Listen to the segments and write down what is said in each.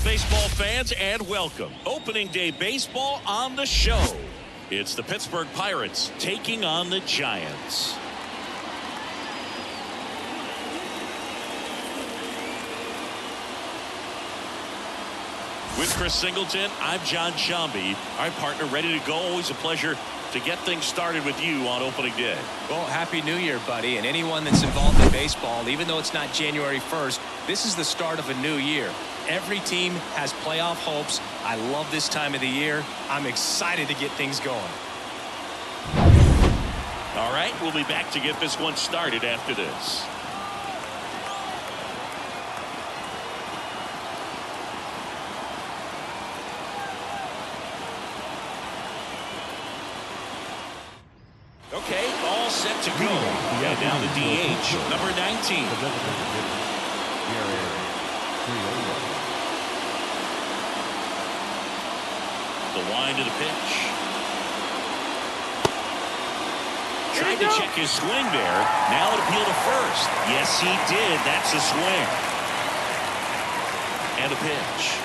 baseball fans, and welcome. Opening day baseball on the show. It's the Pittsburgh Pirates taking on the Giants. With Chris Singleton, I'm John Shambi. Our partner ready to go. Always a pleasure to get things started with you on opening day. Well, Happy New Year, buddy. And anyone that's involved in baseball, even though it's not January 1st, this is the start of a new year. Every team has playoff hopes. I love this time of the year. I'm excited to get things going. All right, we'll be back to get this one started after this. Okay, all set to go. And down the DH, number 19. The wind of the pitch. Tried to check his swing there. Now it appealed to first. Yes, he did. That's a swing. And a pitch.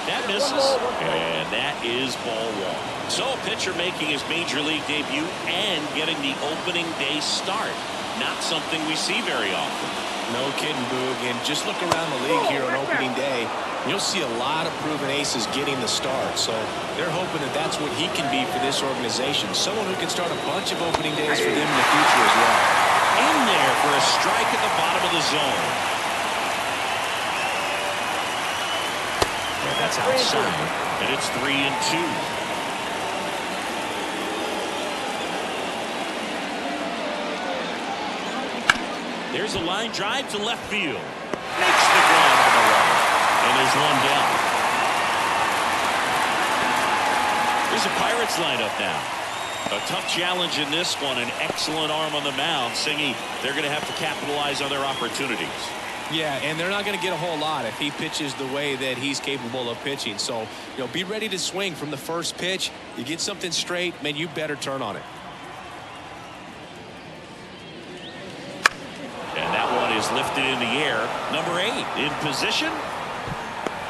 That misses. And that is ball one. So a pitcher making his major league debut and getting the opening day start. Not something we see very often. No kidding, Boog. And just look around the league here on opening day. You'll see a lot of proven aces getting the start. So they're hoping that that's what he can be for this organization. Someone who can start a bunch of opening days for them in the future as well. In there for a strike at the bottom of the zone. That's outside. And it's 3-2. There's a line drive to left field. Makes the grab on the right. And there's one down. There's a Pirates lineup now. A tough challenge in this one. An excellent arm on the mound. Singy, they're going to have to capitalize on their opportunities. Yeah, and they're not going to get a whole lot if he pitches the way that he's capable of pitching. So, be ready to swing from the first pitch. You get something straight, man, you better turn on it. And that one is lifted in the air. Number 8 in position.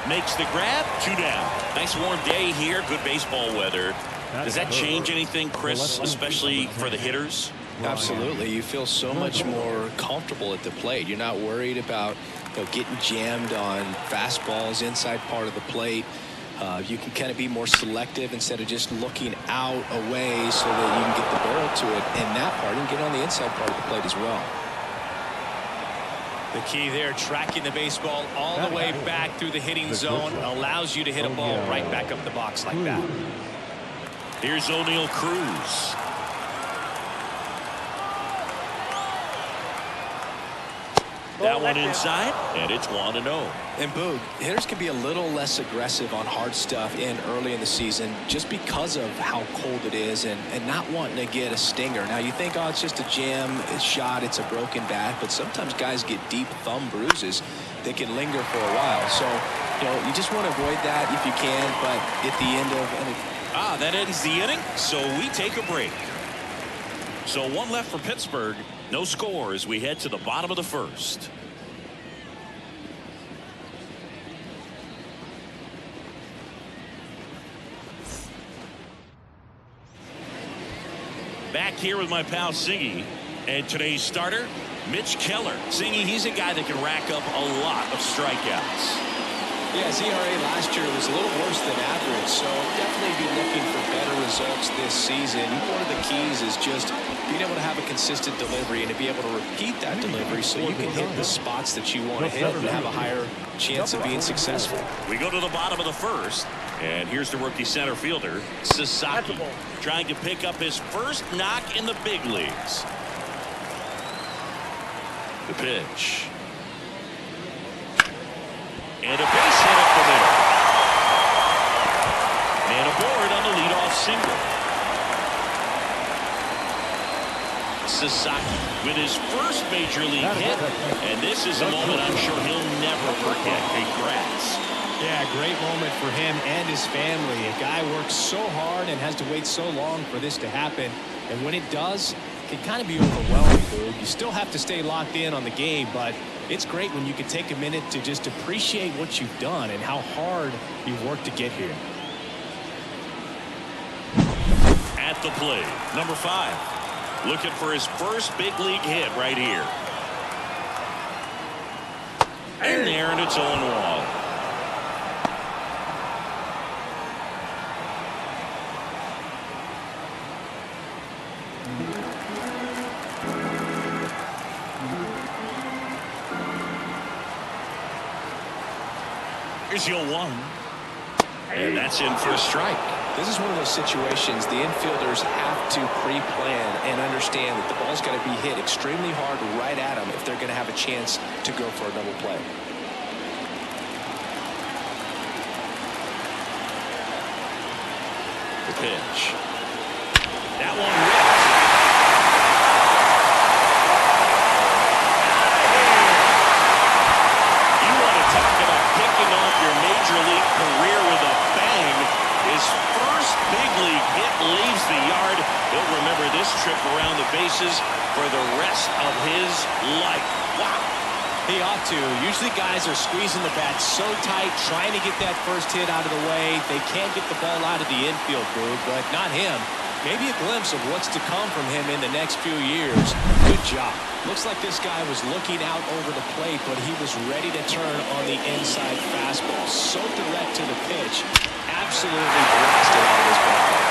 Makes the grab. 2 down. Nice warm day here. Good baseball weather. Does that change anything, Chris, especially for the hitters? Absolutely. You feel so much more comfortable at the plate. You're not worried about getting jammed on fastballs inside part of the plate. You can kind of be more selective instead of just looking out away so that you can get the barrel to it. And that part, you can get on the inside part of the plate as well. The key there, tracking the baseball all the way back through the hitting zone, allows you to hit a ball right back up the box like that. Here's O'Neal Cruz. That one inside, and it's 1-0. And Boog, hitters can be a little less aggressive on hard stuff early in the season just because of how cold it is and not wanting to get a stinger. Now you think, oh, it's just a jam, it's shot, it's a broken bat, but sometimes guys get deep thumb bruises that can linger for a while. So, you just want to avoid that if you can, but at the end of that ends the inning, so we take a break. So one left for Pittsburgh. No score as we head to the bottom of the first. Back here with my pal Singy. And today's starter, Mitch Keller. Singy, he's a guy that can rack up a lot of strikeouts. Yeah, his ERA last year was a little worse than average, so definitely be looking for better results this season. One of the keys is just being able to have a consistent delivery and to be able to repeat that delivery so you can hit the spots that you want to hit and have a higher chance of being successful. We go to the bottom of the first, and here's the rookie center fielder, Sasaki, trying to pick up his first knock in the big leagues. The pitch. And a base hit up the middle. And aboard on the leadoff single. Sasaki with his first major league hit. And this is a moment I'm sure he'll never forget. Congrats. Yeah, great moment for him and his family. A guy works so hard and has to wait so long for this to happen. And when it does, can kind of be overwhelming, dude. You still have to stay locked in on the game, but it's great when you can take a minute to just appreciate what you've done and how hard you've worked to get here. At the plate, number 5, looking for his first big league hit right here. In there, and it's 0-1. Here's the 0-1. And that's in for a strike. This is one of those situations the infielders have to pre-plan and understand that the ball's got to be hit extremely hard right at them if they're going to have a chance to go for a double play. The pitch. That one ripped. You want to talk about kicking off your major league career with a bang. His first big league hit leaves the yard. He'll remember this trip around the bases for the rest of his life. Wow. He ought to. Usually guys are squeezing the bat so tight, trying to get that first hit out of the way. They can't get the ball out of the infield, dude, but not him. Maybe a glimpse of what's to come from him in the next few years. Good job. Looks like this guy was looking out over the plate, but he was ready to turn on the inside fastball. So direct to the pitch. Absolutely blasted out of his ball.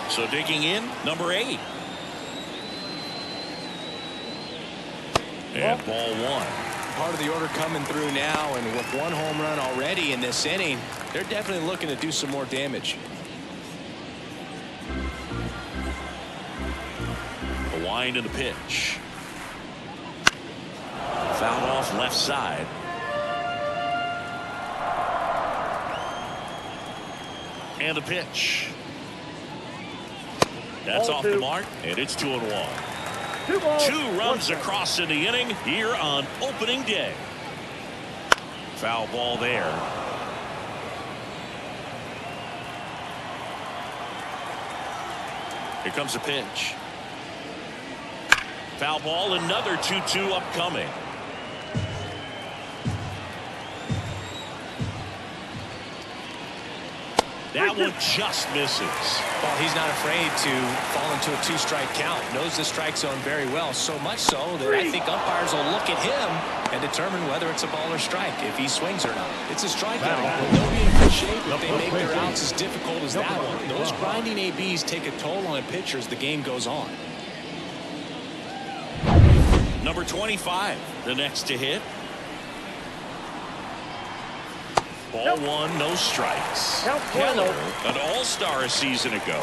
So digging in, number 8. And ball 1. Part of the order coming through now, and with one home run already in this inning, they're definitely looking to do some more damage. The wind and the pitch. Fouled off left side. And the pitch. That's off the mark, and it's 2-1. 2 runs across in the inning here on opening day. Foul ball there. Here comes the pitch. Foul ball, another 2-2 upcoming. That one just misses. Well, he's not afraid to fall into a 2-strike count. Knows the strike zone very well. So much so that I think umpires will look at him and determine whether it's a ball or strike, if he swings or not. It's a strikeout. They'll be in good shape if they make their outs as difficult as that one. Those grinding ABs take a toll on a pitcher as the game goes on. Number 25, the next to hit. Ball 1, no strikes. Keller, an all-star a season ago.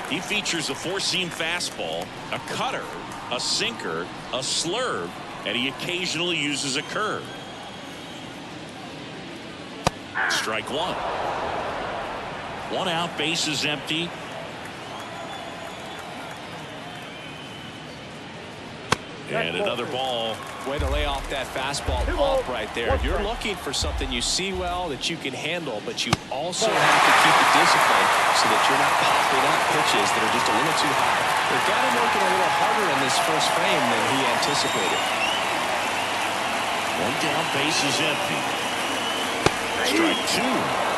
He features a 4-seam fastball, a cutter, a sinker, a slurve, and he occasionally uses a curve. Strike 1. 1 out, base is empty. And another ball. Way to lay off that fastball off right there. You're looking for something you see well that you can handle, but you also have to keep the discipline so that you're not popping up pitches that are just a little too high. They've got him working a little harder in this first frame than he anticipated. 1 down, base is empty. Strike 2.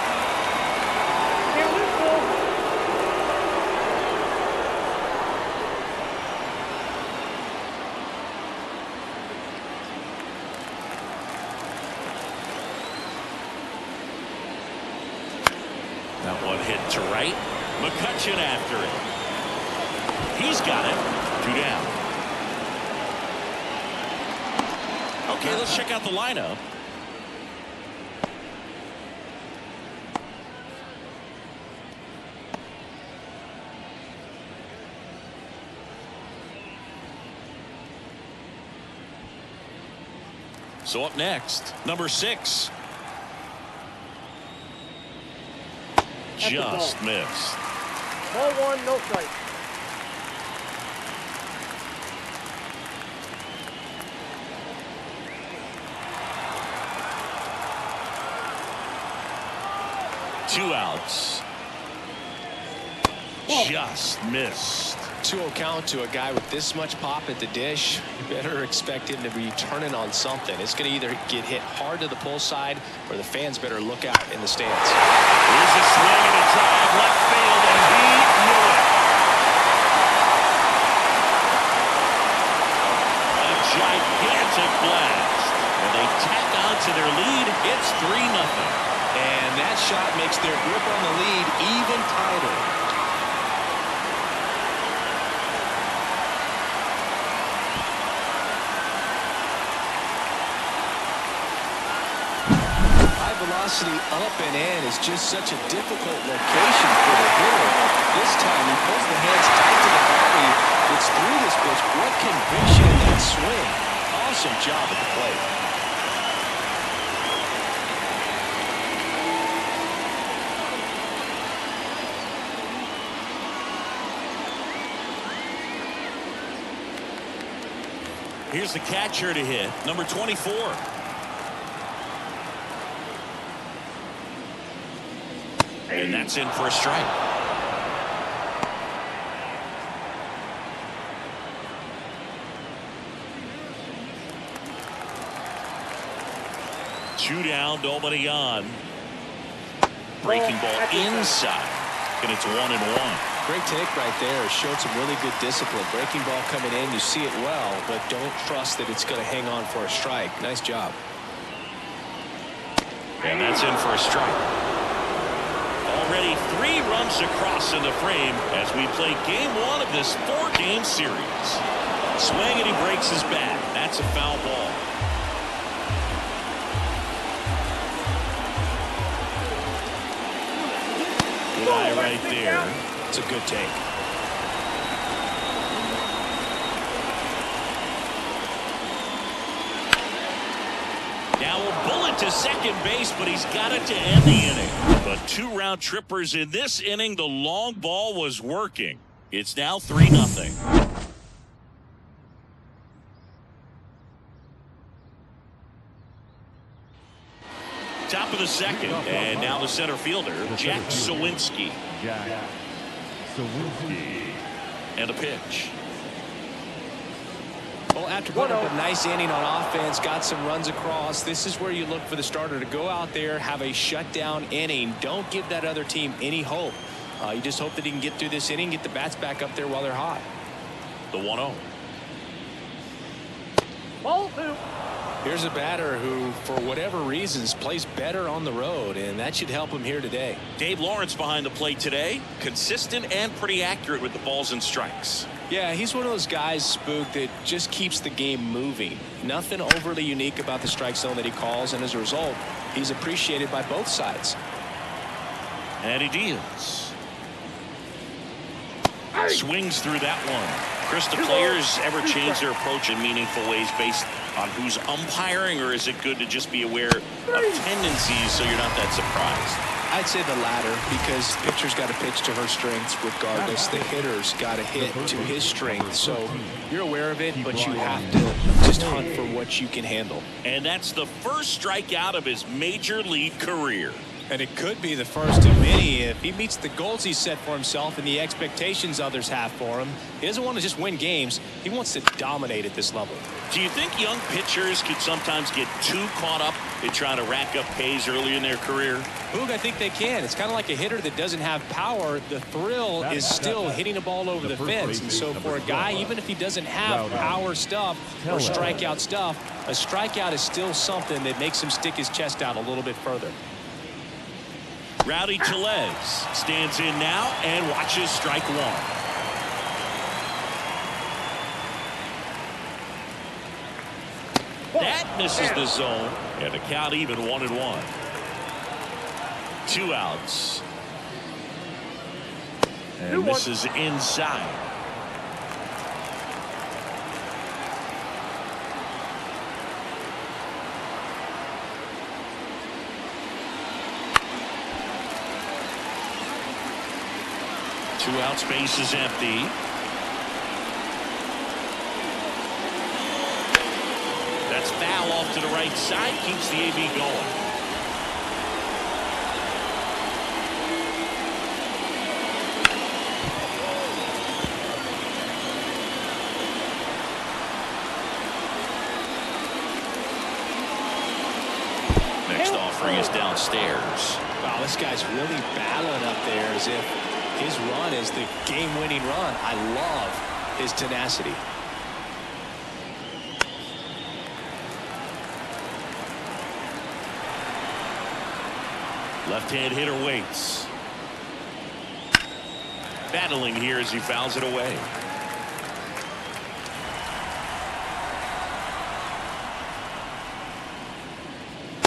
That one hit to right. McCutcheon after it. He's got it. 2 down. Okay, let's check out the lineup. So up next, number 6. just missed. Ball one, no strike. Two outs. Just missed. 2-0 count to a guy with this much pop at the dish. You better expect him to be turning on something. It's going to either get hit hard to the pull side, or the fans better look out in the stands. Here's a swing and a drive left field, and he knew it. A gigantic blast, and they tack on to their lead. It's 3-0. And that shot makes their grip on the lead even tighter. High velocity up and in is just such a difficult location for the hitter. This time he pulls the hands tight to the body. It's through this pitch. What conviction in that swing. Awesome job at the plate. Here's the catcher to hit, number 24. And that's in for a strike. Two down, nobody on. Breaking ball inside, and it's 1-1. Great take right there. Showed some really good discipline. Breaking ball coming in, you see it well, but don't trust that it's going to hang on for a strike. Nice job. And that's in for a strike. Already 3 runs across in the frame as we play game 1 of this 4-game series. Swing and he breaks his bat. That's a foul ball. Good eye right there. It's a good take. Now a bullet to second base, but he's got it to end the inning. But 2 round trippers in this inning. The long ball was working. It's now 3-0. Top of the second, and now the center fielder, Jack Sawinski. And a pitch. Well, after putting up a nice inning on offense, got some runs across, this is where you look for the starter to go out there, have a shutdown inning. Don't give that other team any hope. You just hope that he can get through this inning, get the bats back up there while they're hot. The 1-0. Ball 2. Here's a batter who, for whatever reasons, plays better on the road, and that should help him here today. Dave Lawrence behind the plate today. Consistent and pretty accurate with the balls and strikes. Yeah, he's one of those guys, Spook, that just keeps the game moving. Nothing overly unique about the strike zone that he calls, and as a result, he's appreciated by both sides. And he deals. Swings through that one. Chris, the players ever change their approach in meaningful ways based on who's umpiring, or is it good to just be aware of tendencies so you're not that surprised? I'd say the latter, because pitcher's got to pitch to her strengths regardless. The hitter's got to hit to his strength. So you're aware of it, but you have to just hunt for what you can handle. And that's the first strikeout of his major league career. And it could be the first of many if he meets the goals he set for himself and the expectations others have for him. He doesn't want to just win games. He wants to dominate at this level. Do you think young pitchers could sometimes get too caught up in trying to rack up Ks early in their career? Boog, I think they can. It's kind of like a hitter that doesn't have power. The thrill is still hitting a ball over the fence. And so for a guy, even if he doesn't have power stuff or strikeout stuff, a strikeout is still something that makes him stick his chest out a little bit further. Rowdy Tellez stands in now and watches strike one. That misses the zone, and the count even 1-1. 2 outs. And misses inside. 2 outs, base is empty. That's foul off to the right side. Keeps the AB going. Next offering is downstairs. Wow, this guy's really battling up there as if his run is the game-winning run. I love his tenacity. Left-hand hitter waits. Battling here as he fouls it away.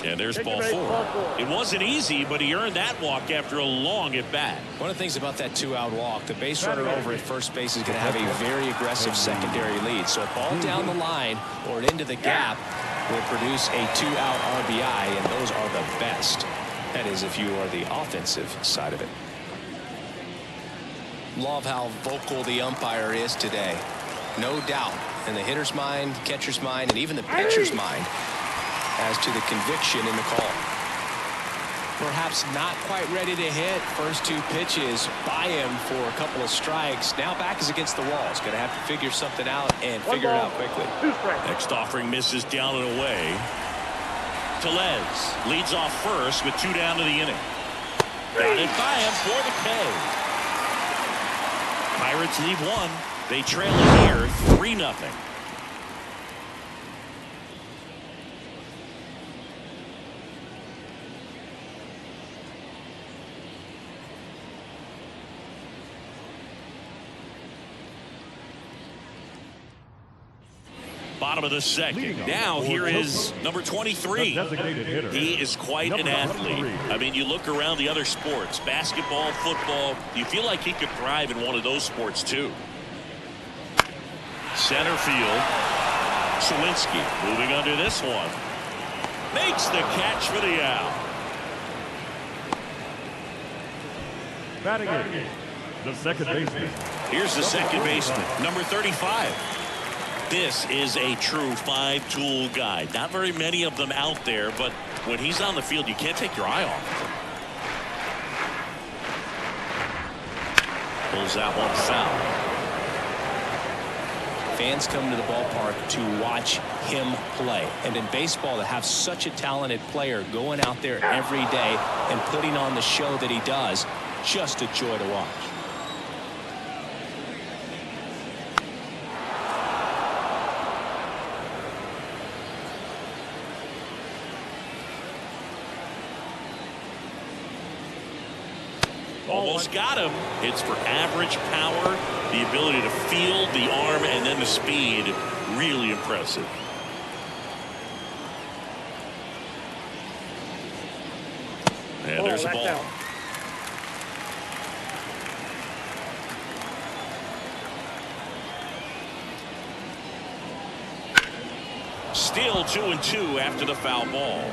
And there's ball 4. It wasn't easy, but he earned that walk after a long at bat. One of the things about that 2-out walk, the base runner over at first base is going to have a very aggressive secondary lead. So a ball down the line or into the gap will produce a 2-out RBI, and those are the best. That is, if you are the offensive side of it. Love how vocal the umpire is today. No doubt in the hitter's mind, catcher's mind, and even the pitcher's mind as to the conviction in the call. Perhaps not quite ready to hit. First 2 pitches by him for a couple of strikes. Now back is against the wall. He's going to have to figure something out and figure it out quickly. Next offering misses down and away. Tellez leads off first with 2 down to the inning. Got it by him for the K. Pirates lead 1. They trail it here 3-0. Bottom of the second. Now here is number 23. He is quite an athlete. I mean, you look around the other sports, basketball, football, you feel like he could thrive in one of those sports too. Center field. Sawinski moving under this one. Makes the catch for the out. Batting in, the second baseman. Here's the second baseman, number 35. This is a true 5-tool guy. Not very many of them out there, but when he's on the field, you can't take your eye off of him. Pulls that one foul. Fans come to the ballpark to watch him play. And in baseball, to have such a talented player going out there every day and putting on the show that he does, just a joy to watch. Almost got him. Hits for average power, the ability to field, the arm, and then the speed. Really impressive. And there's a ball. Still 2-2 after the foul ball.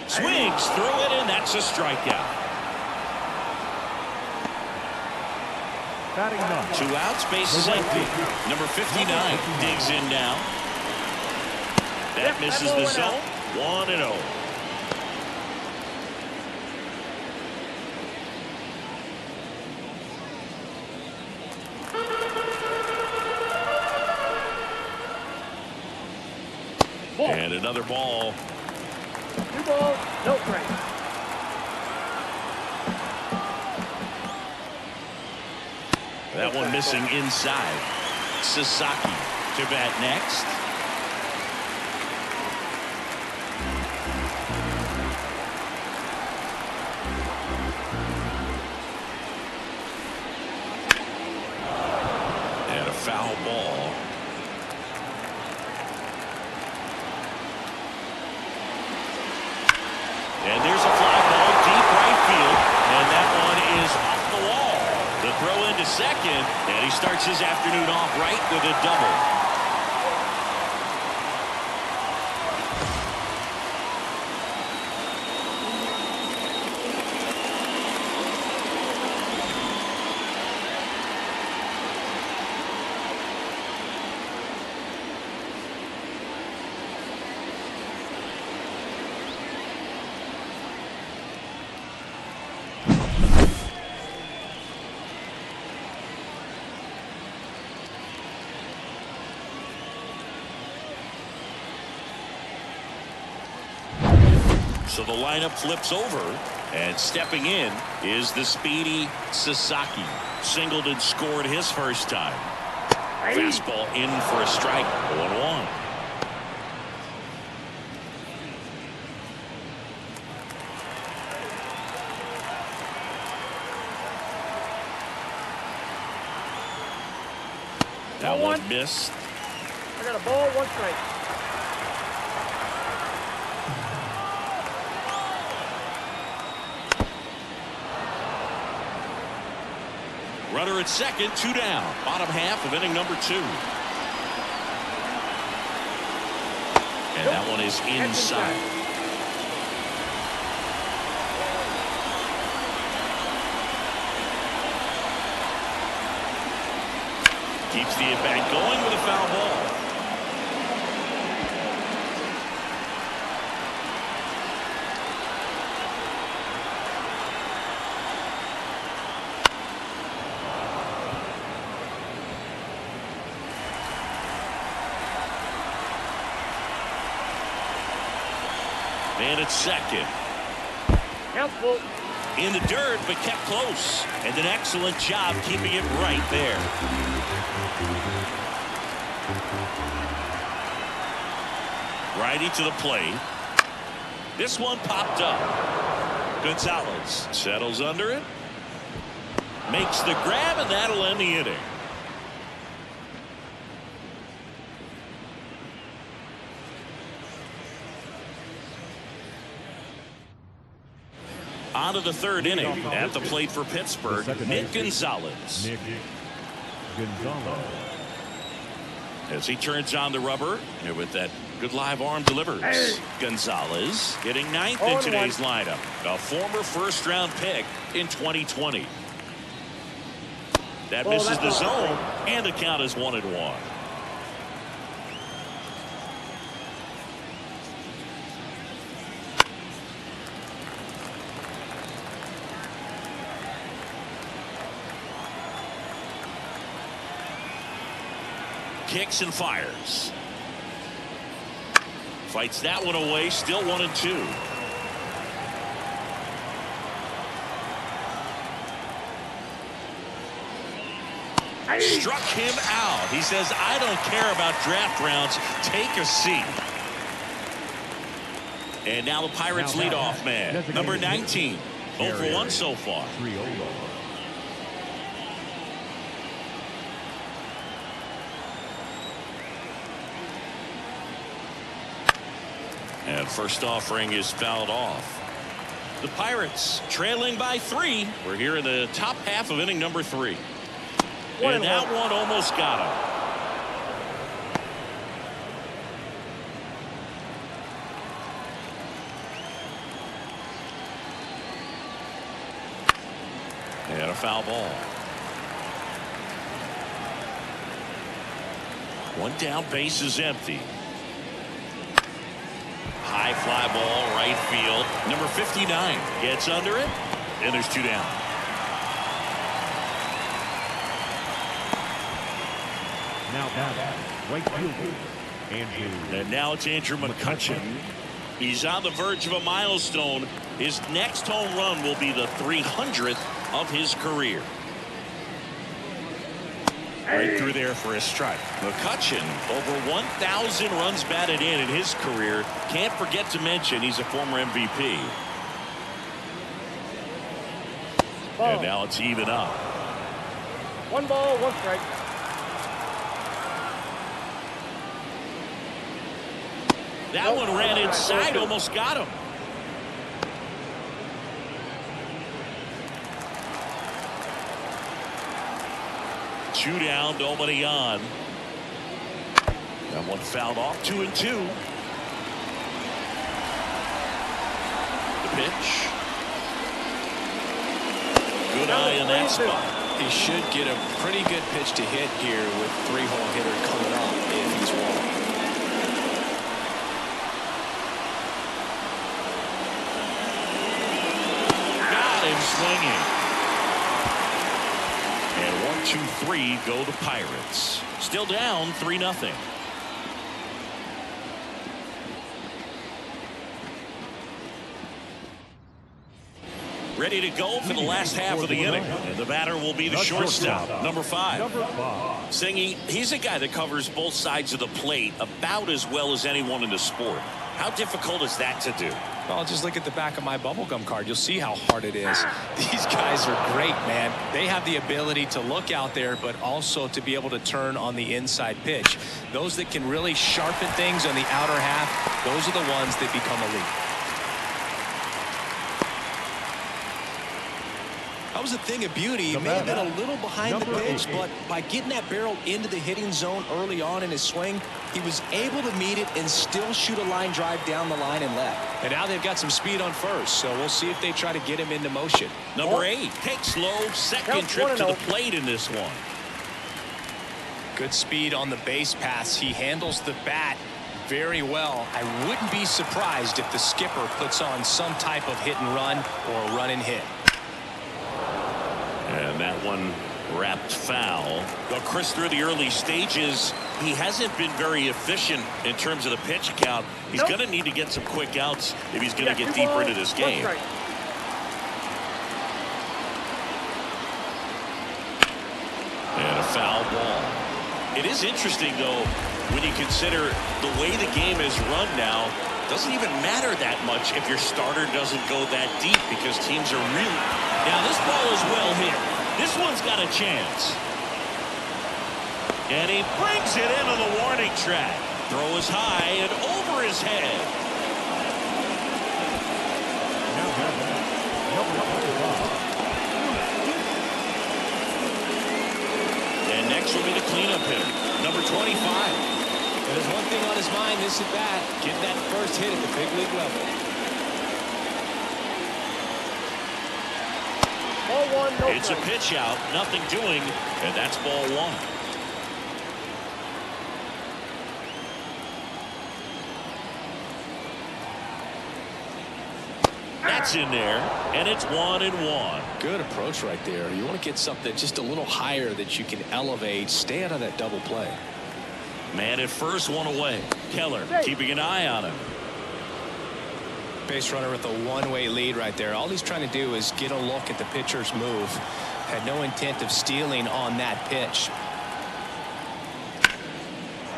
Swings through it, and that's a strikeout. 2 outs, base is empty. Number 59 digs in now. That misses the zone. 1-0. And another ball. 2 balls, no strikes. That one missing inside. Sasaki to bat next. And a foul ball. And there's a fly ball deep right field, and that one is off the wall. The throw into second, and he starts his afternoon off right with a double. So the lineup flips over, and stepping in is the speedy Sasaki. Singled and scored his first time. Fastball in for a strike. 0-1. That one missed. I got a ball, 1 strike. Runner at second, 2 down. Bottom half of inning number 2. And that one is inside. Keeps the at-bat going with a foul ball. Man at second. Helpful. In the dirt, but kept close. And an excellent job keeping it right there. Righty to the plate. This one popped up. Gonzalez settles under it. Makes the grab, and that'll end the inning. On to the third inning. At the plate for Pittsburgh, Nick Gonzalez. Nick Gonzalez. As he turns on the rubber, and with that good live arm delivers. Gonzalez getting ninth in today's lineup. A former first-round pick in 2020. That misses the zone, and the count is 1-1. Kicks and fires. Fights that one away. Still 1-2. Struck him out. He says, I don't care about draft rounds. Take a seat. And now the Pirates leadoff man, number 19. 0 for 1 so far. And first offering is fouled off. The Pirates trailing by 3. We're here in the top half of inning number 3. And that one almost got him. And a foul ball. One down, base is empty. High fly ball, right field. Number 59 gets under it, and there's 2 down. Now right field, Andrew. And now it's Andrew McCutchen. He's on the verge of a milestone. His next home run will be the 300th of his career. Right through there for a strike. McCutchen, over 1,000 runs batted in his career. Can't forget to mention he's a former MVP. And now it's even up. 1 ball, 1 strike. That one ran inside, almost got him. Two down, nobody on. That one fouled off. 2-2. The pitch. Good eye in that spot. He should get a pretty good pitch to hit here with 3-hole hitter coming up if he's walking. Got him swinging. And 1-2-3 go the Pirates. Still down 3-0. ready to go for the last half of the inning. And the batter will be the shortstop, number 5. Singy, he's a guy that covers both sides of the plate about as well as anyone in the sport. How difficult is that to do? Well, just look at the back of my bubblegum card. You'll see how hard it is. These guys are great, man. They have the ability to look out there, but also to be able to turn on the inside pitch. Those that can really sharpen things on the outer half, those are the ones that become elite. That was a thing of beauty. He may have been a little behind the pitch, but by getting that barrel into the hitting zone early on in his swing, he was able to meet it and still shoot a line drive down the line and left. And now they've got some speed on first, so we'll see if they try to get him into motion. Number 8 takes low, second trip to the plate in this one. Good speed on the base pass. He handles the bat very well. I wouldn't be surprised if the skipper puts on some type of hit and run or a run and hit. And that one wrapped foul. Well, Chris, through the early stages, he hasn't been very efficient in terms of the pitch count. He's going to need to get some quick outs if he's going to get deeper into this game. And a foul ball. It is interesting, though, when you consider the way the game is run now. Doesn't even matter that much if your starter doesn't go that deep because teams are really... Now this ball is well hit. This one's got a chance. And he brings it into the warning track. Throw is high and over his head. And next will be the cleanup hitter, number 25. There's one thing on his mind this at bat, get that first hit at the big league level. Ball 1, no It's a pitch out, nothing doing, and that's ball 1. That's in there, and it's 1-1. Good approach right there. You want to get something just a little higher that you can elevate. Stay out of that double play. Man at first, one away. Keller keeping an eye on him. Base runner with a one-way lead right there. All he's trying to do is get a look at the pitcher's move. Had no intent of stealing on that pitch.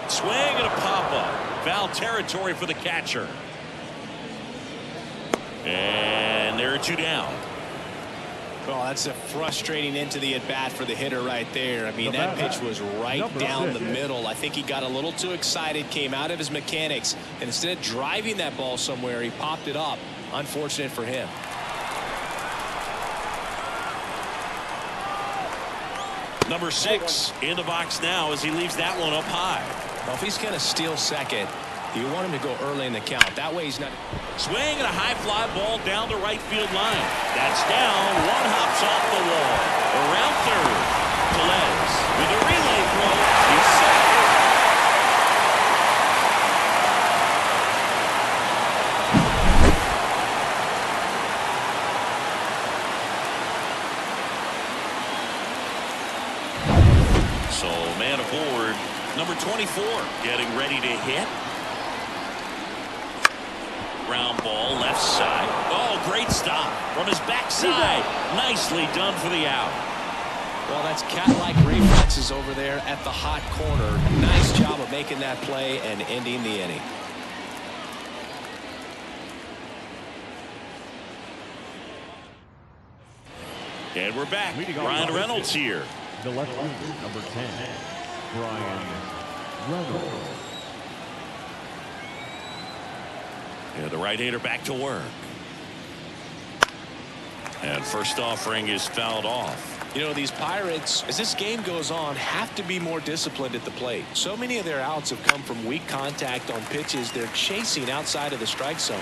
Swing and a pop-up. Foul territory for the catcher. And there are 2 down. Well, that's a frustrating into the at-bat for the hitter right there. I mean, that pitch was right down the middle. I think he got a little too excited, came out of his mechanics, and instead of driving that ball somewhere, he popped it up. Unfortunate for him. Number 6 in the box now as he leaves that one up high. Well, if he's going to steal second, you want him to go early in the count. That way he's not... Swing and a high fly ball down the right field line. That's down. One hops off the wall. Around third. Tellez with a relay throw. He's safe. So man aboard. Number 24 getting ready to hit. Ground ball left side. Oh, great stop from his backside. Nicely done for the out. Well, that's cat-like reflexes over there at the hot corner. Nice job of making that play and ending the inning. And we're back. Brian Reynolds here. The left fielder, number 10, Brian Reynolds. And the right-hander back to work. And first offering is fouled off. You know, these Pirates, as this game goes on, have to be more disciplined at the plate. So many of their outs have come from weak contact on pitches they're chasing outside of the strike zone.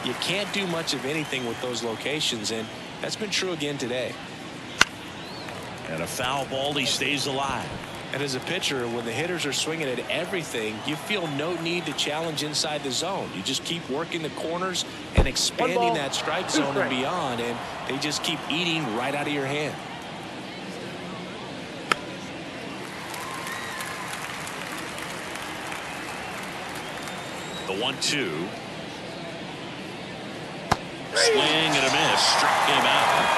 You can't do much of anything with those locations, and that's been true again today. And a foul ball, he stays alive. And as a pitcher, when the hitters are swinging at everything, you feel no need to challenge inside the zone. You just keep working the corners and expanding that strike zone and beyond, and they just keep eating right out of your hand. The 1-2. Swing and a miss. Struck him out.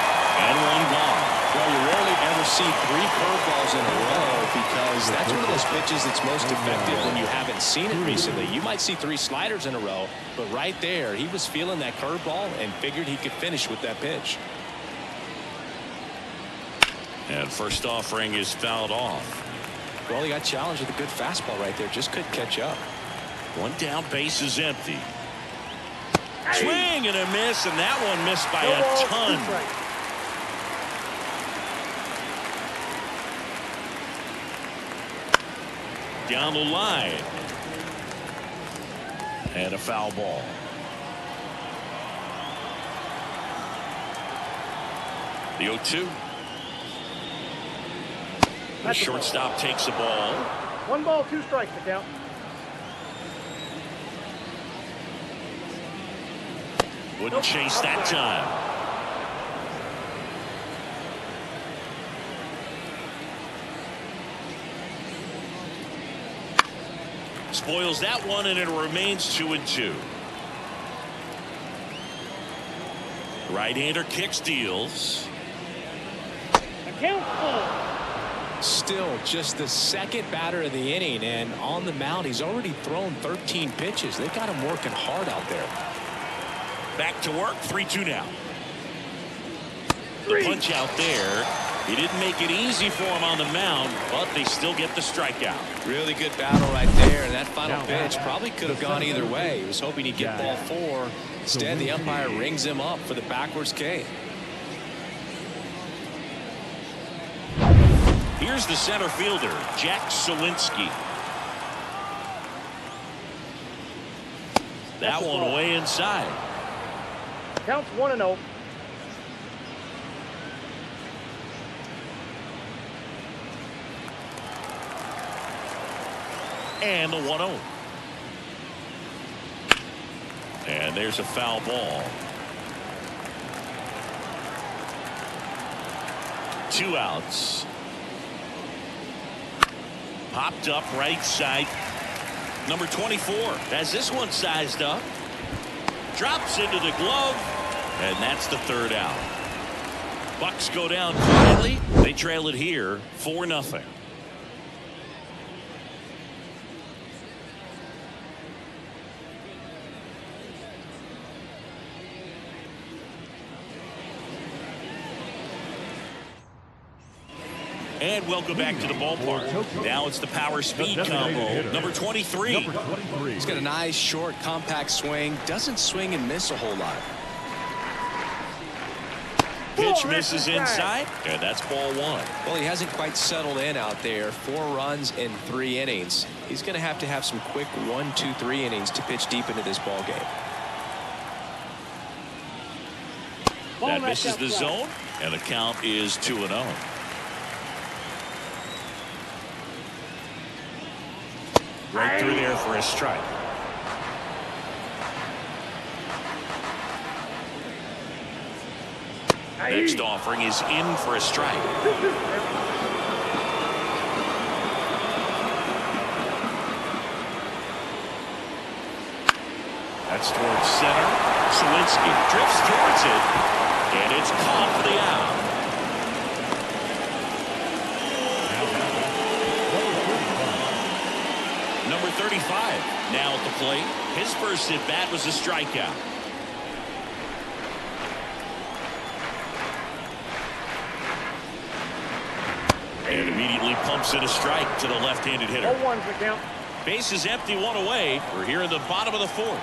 see 3 curveballs in a row because that's one of those pitches that's most effective when you haven't seen it recently. You might see 3 sliders in a row, but right there, he was feeling that curveball and figured he could finish with that pitch. And first offering is fouled off. Well, he got challenged with a good fastball right there. Just couldn't catch up. 1 down, base is empty. Swing and a miss, and that one missed by a ton. Down the line. And a foul ball. The 0-2. The shortstop takes the ball. 1 ball, 2 strikes to count. Wouldn't chase that time. Spoils that one, and it remains 2-2. Right-hander kicks, deals. Count full. Still just the second batter of the inning, and on the mound he's already thrown 13 pitches. They've got him working hard out there. Back to work. 3-2 now. The punch out there. He didn't make it easy for him on the mound, but they still get the strikeout. Really good battle right there, and that final pitch probably could have gone either way. He was hoping he'd get ball 4. Instead, the umpire rings him up for the backwards K. Here's the center fielder, Jack Sawinski. That one way inside. Counts 1-0. And the 1-0. And there's a foul ball. 2 outs. Popped up right side. Number 24 has this one sized up. Drops into the glove. And that's the 3rd out. Bucks go down quietly. They trail it here 4-0. And welcome back to the ballpark. Now it's the power speed combo. Number 23. He's got a nice short compact swing. Doesn't swing and miss a whole lot. Pitch misses inside, and that's ball 1. Well, he hasn't quite settled in out there. 4 runs in 3 innings. He's going to have some quick 1, 2, 3 innings to pitch deep into this ball game. That misses the zone, and the count is 2-0. Right through there for a strike. Next offering is in for a strike. That's towards center. Sawinski drifts towards it, and it's caught for the out. Number 35 now at the plate. His first at bat was a strikeout. And immediately pumps in a strike to the left-handed hitter. 0-1's the count. Base is empty, 1 away. We're here in the bottom of the 4th.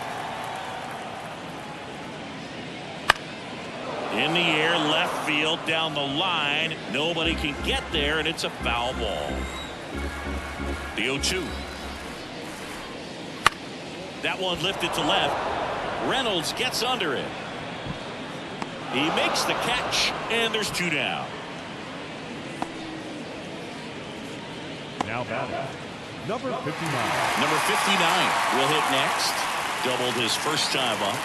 In the air, left field, down the line. Nobody can get there, and it's a foul ball. The 0-2. That one lifted to left. Reynolds gets under it. He makes the catch, and there's 2 down. Now batting, number 59. Number 59 will hit next. Doubled his first time up.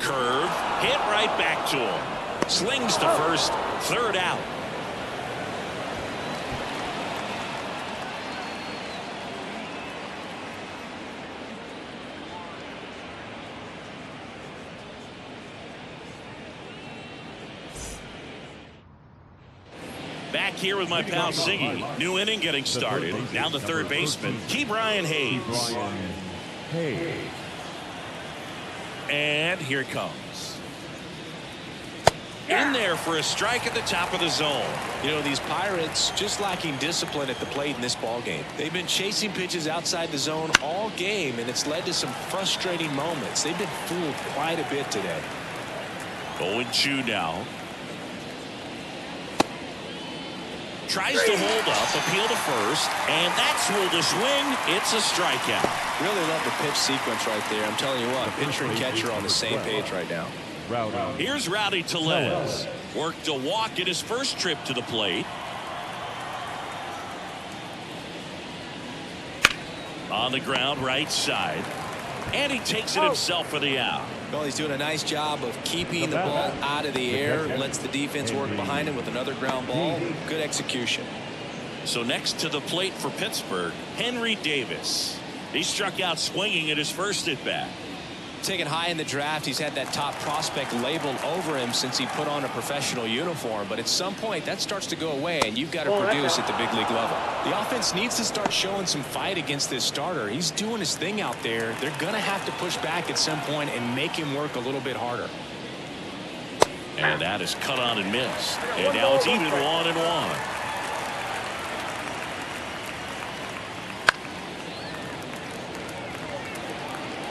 Curve, hit right back to him. Slings to first, 3rd out. Back here with my pal Ziggy. New inning getting started. Now the third baseman, Brian Hayes. And here it comes. In there for a strike at the top of the zone. You know, these Pirates just lacking discipline at the plate in this ball game. They've been chasing pitches outside the zone all game, and it's led to some frustrating moments. They've been fooled quite a bit today. 0-2 now. Tries to hold up, appeal to first, and that's ruled a swing. It's a strikeout. Really love the pitch sequence right there. I'm telling you what, pitcher and catcher are on the same page right now. Here's Rowdy Tellez. Worked a walk at his first trip to the plate. On the ground, right side. And he takes it himself for the out. Well, he's doing a nice job of keeping the ball out of the air. Lets the defense work behind him with another ground ball. Good execution. So next to the plate for Pittsburgh, Henry Davis. He struck out swinging at his first at-bat. Taken high in the draft, he's had that top prospect labeled over him since he put on a professional uniform. But at some point, that starts to go away, and you've got to produce at the big league level. The offense needs to start showing some fight against this starter. He's doing his thing out there. They're going to have to push back at some point and make him work a little bit harder. And that is cut on and missed. And now it's even 1-1.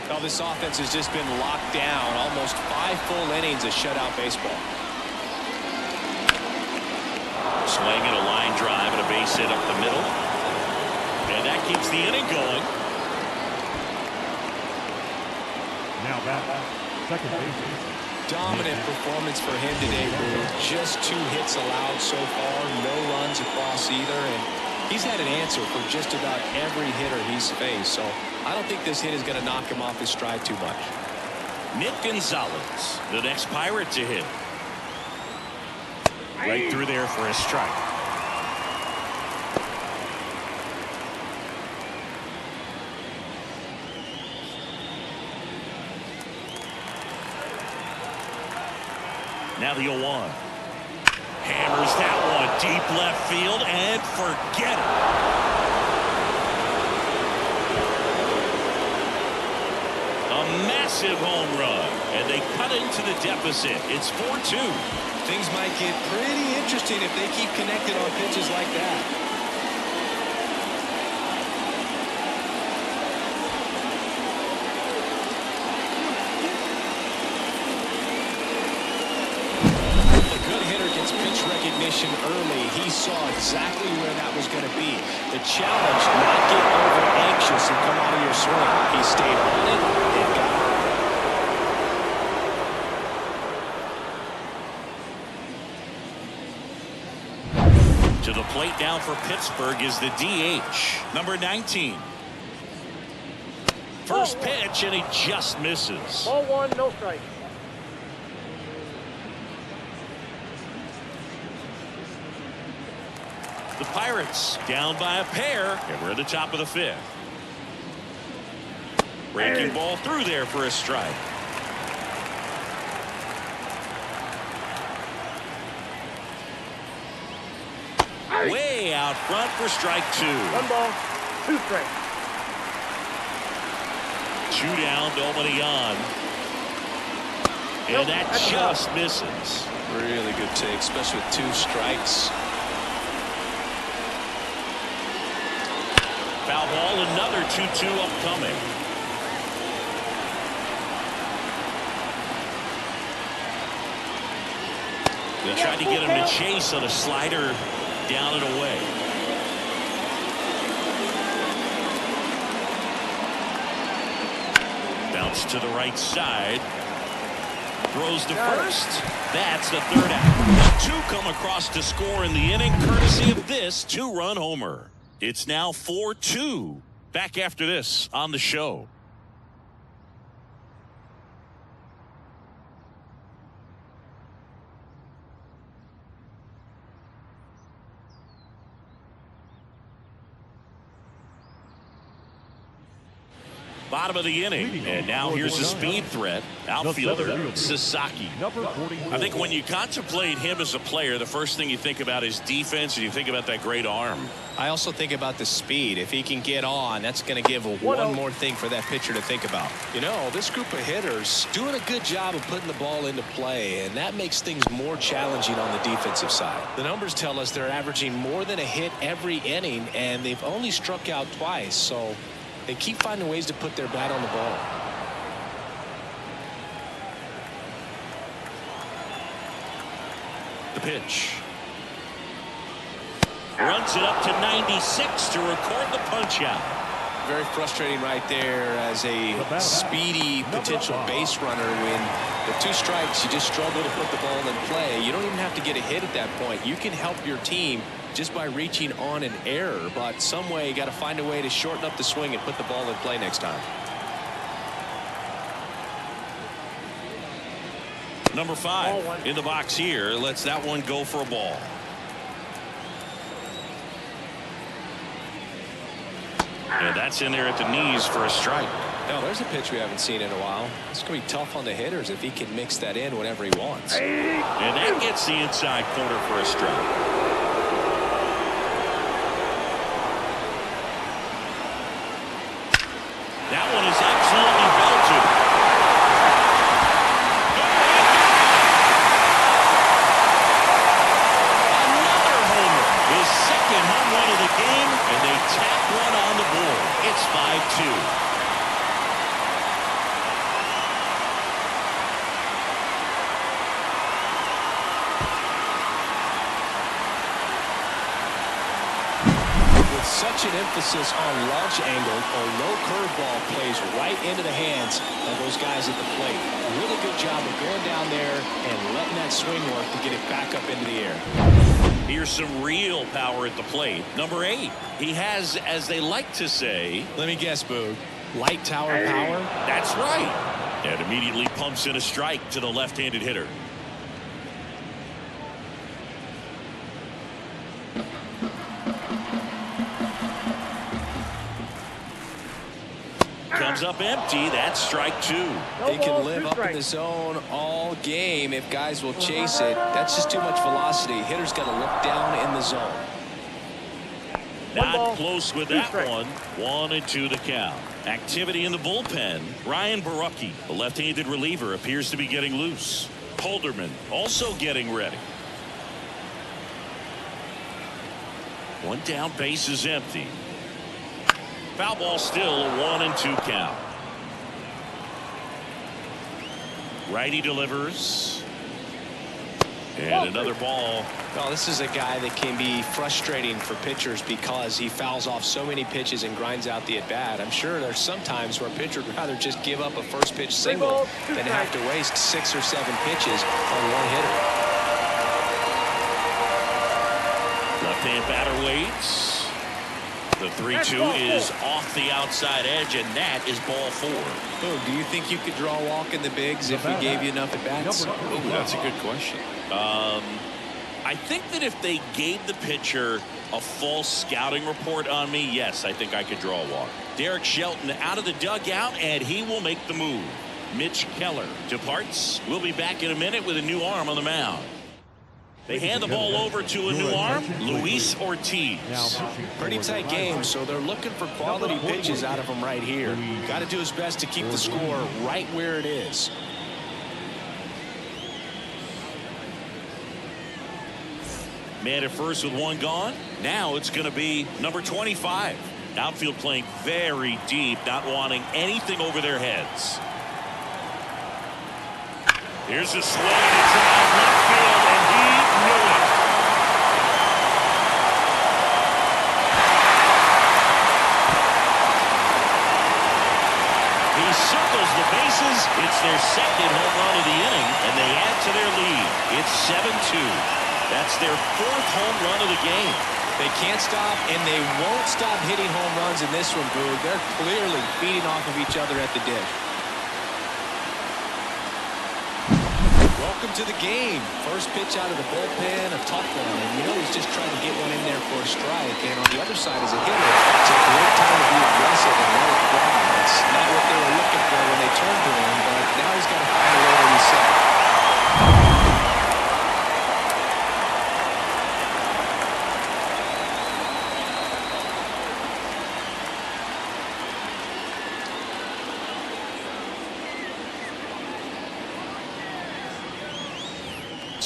Well, this offense has just been locked down. Almost 5 full innings of shutout baseball. Swinging a line drive and a base hit up the middle. And that keeps the inning going. Now back, second base. Dominant performance for him today, Lou. Just 2 hits allowed so far. No runs across either. And he's had an answer for just about every hitter he's faced. So I don't think this hit is going to knock him off his stride too much. Nick Gonzalez, the next Pirate to hit. Right through there for a strike. Now the 0-1. Hammers that one deep left field and forget it. A massive home run, and they cut into the deficit. It's 4-2. Things might get pretty interesting if they keep connected on pitches like that. Pitch recognition early. He saw exactly where that was going to be. The challenge, not get over anxious and come out of your swing. He stayed on it and got it. To the plate now for Pittsburgh is the DH, number 19. First pitch, and he just misses. Ball 1, no strike. The Pirates down by a pair, and we're at the top of the 5th. Breaking ball through there for a strike. Way out front for strike 2. 1 ball, 2 strikes. 2 down, nobody on. And that just misses. Really good take, especially with 2 strikes. Foul ball, another 2-2 upcoming. They tried to get him to chase on a slider down and away. Bounce to the right side. Throws to first. That's the 3rd out. 2 come across to score in the inning, courtesy of this 2-run homer. It's now 4-2. Back after this on the show. Bottom of the inning, and now here's a speed threat. Outfielder Sasaki. I think when you contemplate him as a player, the first thing you think about is defense, and you think about that great arm. I also think about the speed. If he can get on, that's going to give one more thing for that pitcher to think about. You know, this group of hitters doing a good job of putting the ball into play, and that makes things more challenging on the defensive side. The numbers tell us they're averaging more than a hit every inning, and they've only struck out twice, so they keep finding ways to put their bat on the ball. The pitch. Runs it up to 96 to record the punch out. Very frustrating right there as a speedy potential base runner. When with 2 strikes, you just struggle to put the ball in play. You don't even have to get a hit at that point. You can help your team just by reaching on an error, but some way you got to find a way to shorten up the swing and put the ball in play next time. Number 5 in the box here lets that one go for a ball. And that's in there at the knees for a strike. Now there's a pitch we haven't seen in a while. It's going to be tough on the hitters if he can mix that in whenever he wants. And that gets the inside corner for a strike. That one is absolutely belted. Another homer. His second home run of the game, and they tap one on the board. It's 5-2. Such an emphasis on launch angle, a low curveball plays right into the hands of those guys at the plate. Really good job of going down there and letting that swing work to get it back up into the air. Here's some real power at the plate. Number 8. He has, as they like to say, let me guess, Boog, light tower power? That's right. And immediately pumps in a strike to the left-handed hitter. Comes up empty. That's strike 2. He can live up in the zone all game if guys will chase it. That's just too much velocity. Hitters got to look down in the zone. Not close with that one. 1-2 the count. Activity in the bullpen. Ryan Barucki, the left-handed reliever, appears to be getting loose. Holderman also getting ready. One down, base is empty. Foul ball still, a 1-2 count. Righty delivers. And another ball. Well, this is a guy that can be frustrating for pitchers because he fouls off so many pitches and grinds out the at-bat. I'm sure there's some times where a pitcher would rather just give up a first pitch single than have to waste 6 or 7 pitches on one hitter. Left-hand batter waits. The 3-2 is off the outside edge, and that is ball 4. Boom, do you think you could draw a walk in the bigs if we gave you enough at-bats? Ooh, that's a good question. I think that if they gave the pitcher a false scouting report on me, yes, I think I could draw a walk. Derek Shelton out of the dugout, and he will make the move. Mitch Keller departs. We'll be back in a minute with a new arm on the mound. They hand the ball over to a new arm, Luis Ortiz. Now, pretty tight game, so they're looking for quality pitches out of him right here. Got to do his best to keep the score right where it is. Man at first with one gone. Now it's going to be number 25. Outfield playing very deep, not wanting anything over their heads. Here's a swing to drive left field, and he knew it. He circles the bases. It's their second home run of the inning, and they add to their lead. It's 7-2. That's their 4th home run of the game. They can't stop, and they won't stop hitting home runs in this one, Boog. They're clearly feeding off of each other at the dish. Welcome to the game. First pitch out of the bullpen, a tough one. And you know he's just trying to get one in there for a strike. And on the other side is a hitter. It's a great time to be aggressive and let it fly. It's not what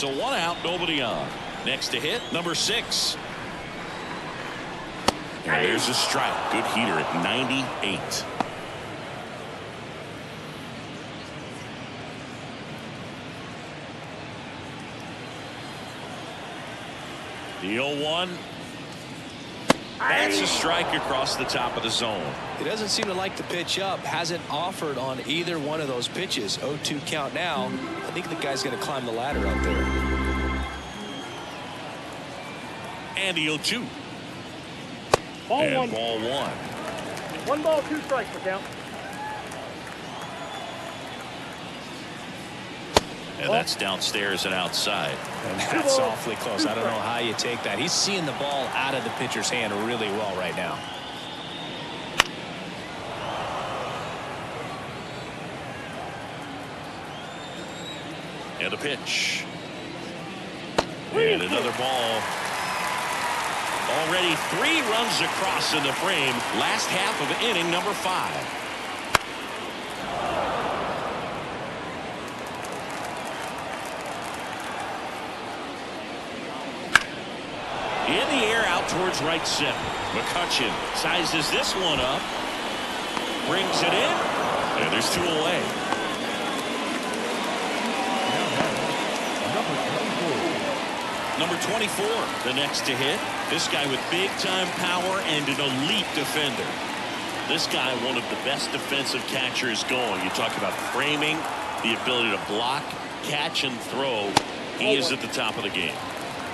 So 1 out, nobody on. Next to hit, number 6. And there's a strike. Good heater at 98. The 0-1. That's a strike across the top of the zone. He doesn't seem to like the pitch up. Hasn't offered on either one of those pitches. 0-2 count now. I think the guy's going to climb the ladder out there. And the 0-2. Ball And 1. ball 1. 1 ball, 2 strikes for count. And that's downstairs and outside. And that's awfully close. I don't know how you take that. He's seeing the ball out of the pitcher's hand really well right now. And a pitch. And another ball. Already 3 runs across in the frame. Last half of inning number 5. In the air out towards right center. McCutchen sizes this one up. Brings it in. And there's 2 away. Number 24, the next to hit. This guy with big-time power and an elite defender. This guy, one of the best defensive catchers going. You talk about framing, the ability to block, catch, and throw. He is at the top of the game.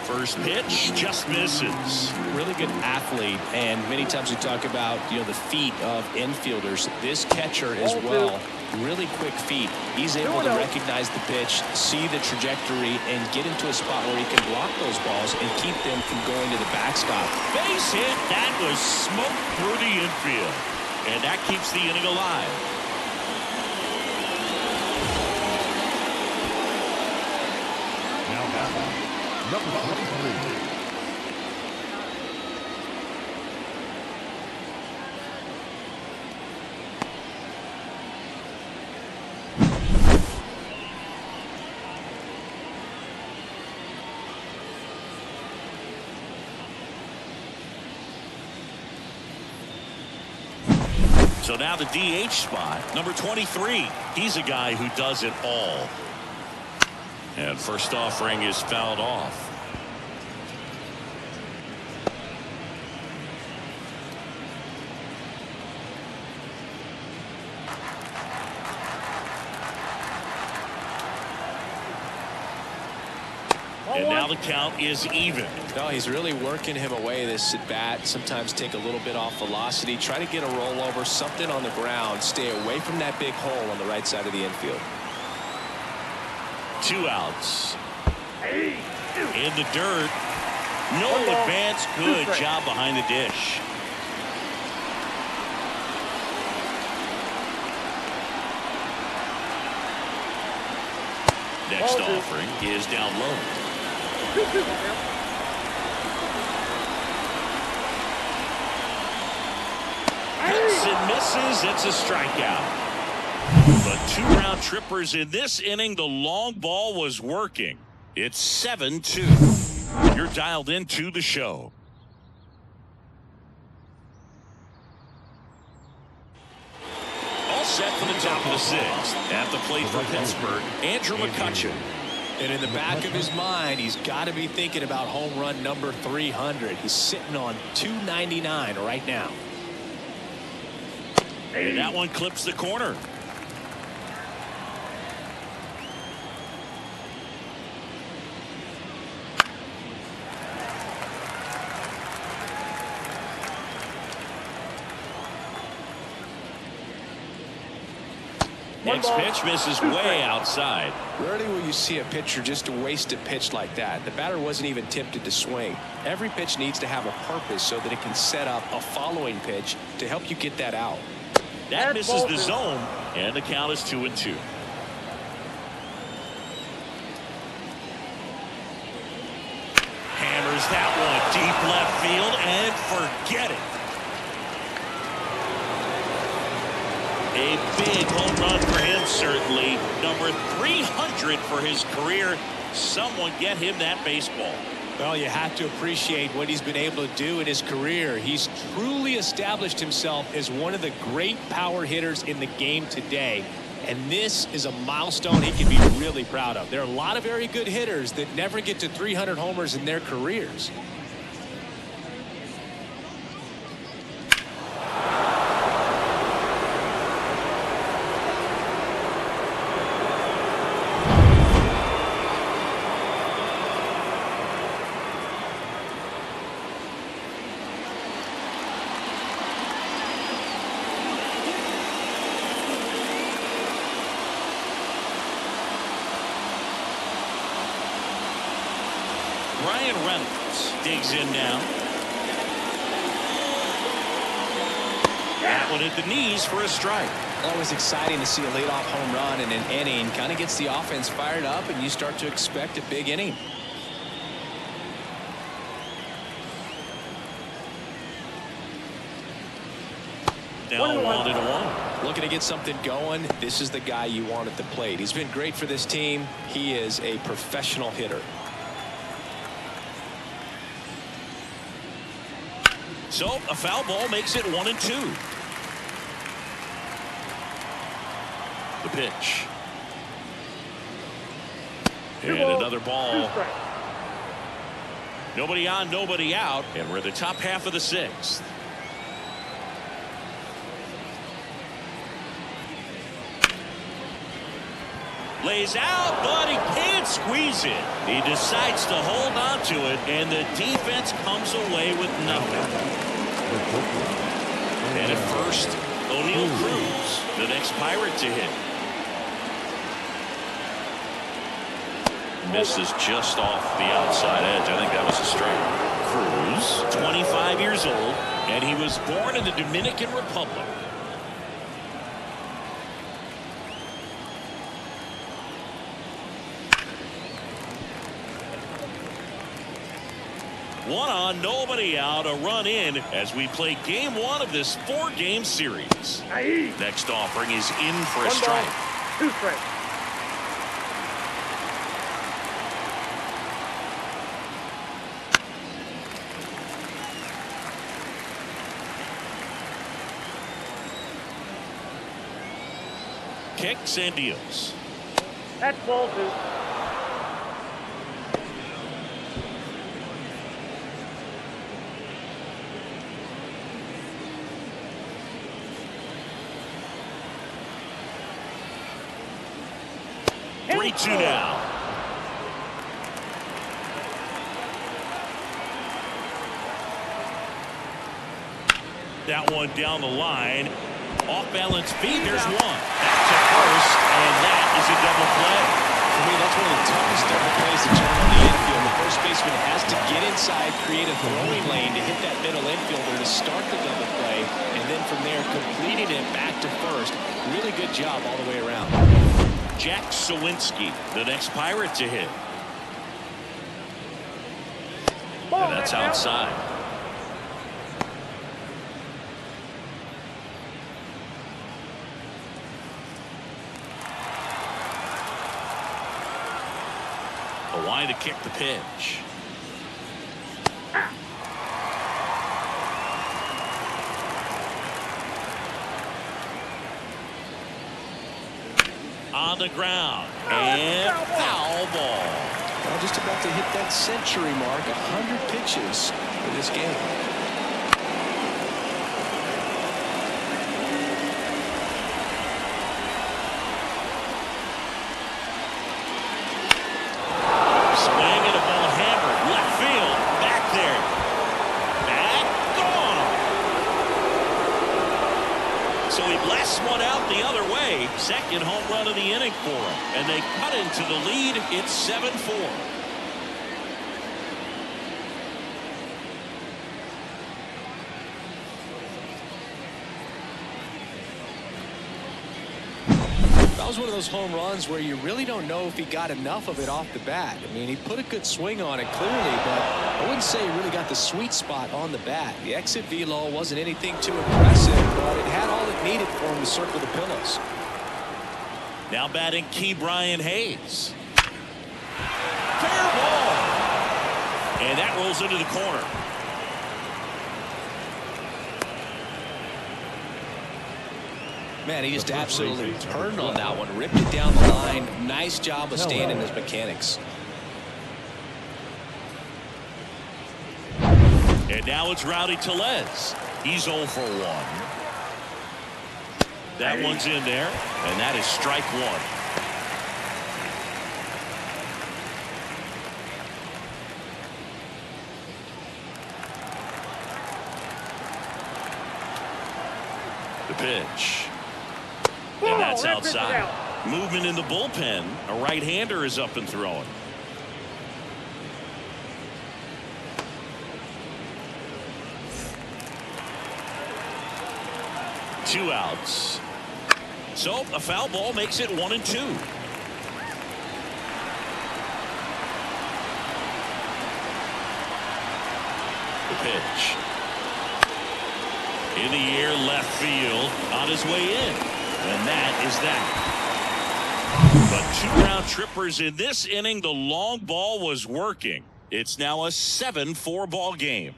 First pitch just misses. Really good athlete, and many times we talk about, you know, the feet of infielders. This catcher as well, really quick feet. He's able to recognize the pitch, see the trajectory, and get into a spot where he can block those balls and keep them from going to the backstop. Base hit. That was smoked through the infield, and that keeps the inning alive. Number 23. So now the DH spot, number 23. He's a guy who does it all. And first offering is fouled off. And now the count is even. No, he's really working him away this at bat. Sometimes take a little bit off velocity. Try to get a rollover, something on the ground. Stay away from that big hole on the right side of the infield. 2 outs. In the dirt. No advance. Good job behind the dish. Next offering is down low. Hits and misses. It's a strikeout. But 2 round trippers in this inning. The long ball was working. It's 7-2. You're dialed into the show. All set for the top of the 6th. At the plate for Pittsburgh, Andrew McCutchen. And in the back of his mind, he's got to be thinking about home run number 300. He's sitting on 299 right now. And that one clips the corner. Next pitch misses way outside. Rarely will you see a pitcher just waste a pitch like that. The batter wasn't even tempted to swing. Every pitch needs to have a purpose so that it can set up a following pitch to help you get that out. That misses the zone, and the count is 2-2. Hammers that one deep left field, and forget it. A big home run for him, certainly. Number 300 for his career. Someone get him that baseball. Well, you have to appreciate what he's been able to do in his career. He's truly established himself as one of the great power hitters in the game today. And this is a milestone he can be really proud of. There are a lot of very good hitters that never get to 300 homers in their careers. Ryan Reynolds digs in now. That one at the knees for a strike. Always exciting to see a leadoff home run in an inning. Kind of gets the offense fired up, and you start to expect a big inning. Now 1-1. Looking to get something going. This is the guy you want at the plate. He's been great for this team. He is a professional hitter. So a foul ball makes it 1-2. The pitch. And another ball. Nobody on, nobody out. And we're in the top half of the sixth. Lays out, but he can't squeeze it. He decides to hold on to it, and the defense comes away with nothing. And at first, O'Neal Cruz, the next Pirate to hit. Misses just off the outside edge. I think that was a strike. Cruz, 25 years old, and he was born in the Dominican Republic. One on, nobody out, a run in as we play game one of this 4-game series. Next offering is in for a strike. 2 strikes. Kicks and deals. That's ball 2. Two now. That one down the line. Off balance feet. There's one. Back to first, and that is a double play. For me, that's one of the toughest double plays to turn on the infield. The first baseman has to get inside, create a throwing lane to hit that middle infielder to start the double play, and then from there completing it back to first. Really good job all the way around. Jack Sawinski, the next Pirate to hit. And that's outside. A line to kick the pitch. On the ground, and foul ball. Well, just about to hit that century mark, 100 pitches for this game. Swing and a ball hammered, left field, back there. Back, gone. So he blasts one out the other way. Second home run of the inning for him. And they cut into the lead. It's 7-4. That was one of those home runs where you really don't know if he got enough of it off the bat. I mean, he put a good swing on it clearly, but I wouldn't say he really got the sweet spot on the bat. The exit velo wasn't anything too impressive, but it had all it needed for him to circle the pillows. Now batting Key Brian Hayes. Fair ball. And that rolls into the corner. Man, he just absolutely turned on that one, ripped it down the line. Nice job of staying in his mechanics. And now it's Rowdy Tellez. He's 0 for 1. That one's in there, and that is strike 1. The pitch. And that's outside. Movement in the bullpen. A right-hander is up and throwing. Two outs. So a foul ball makes it 1-2. The pitch. In the air, left field, on his way in. And that is that. But 2 round trippers in this inning. The long ball was working. It's now a 7-4 ball game.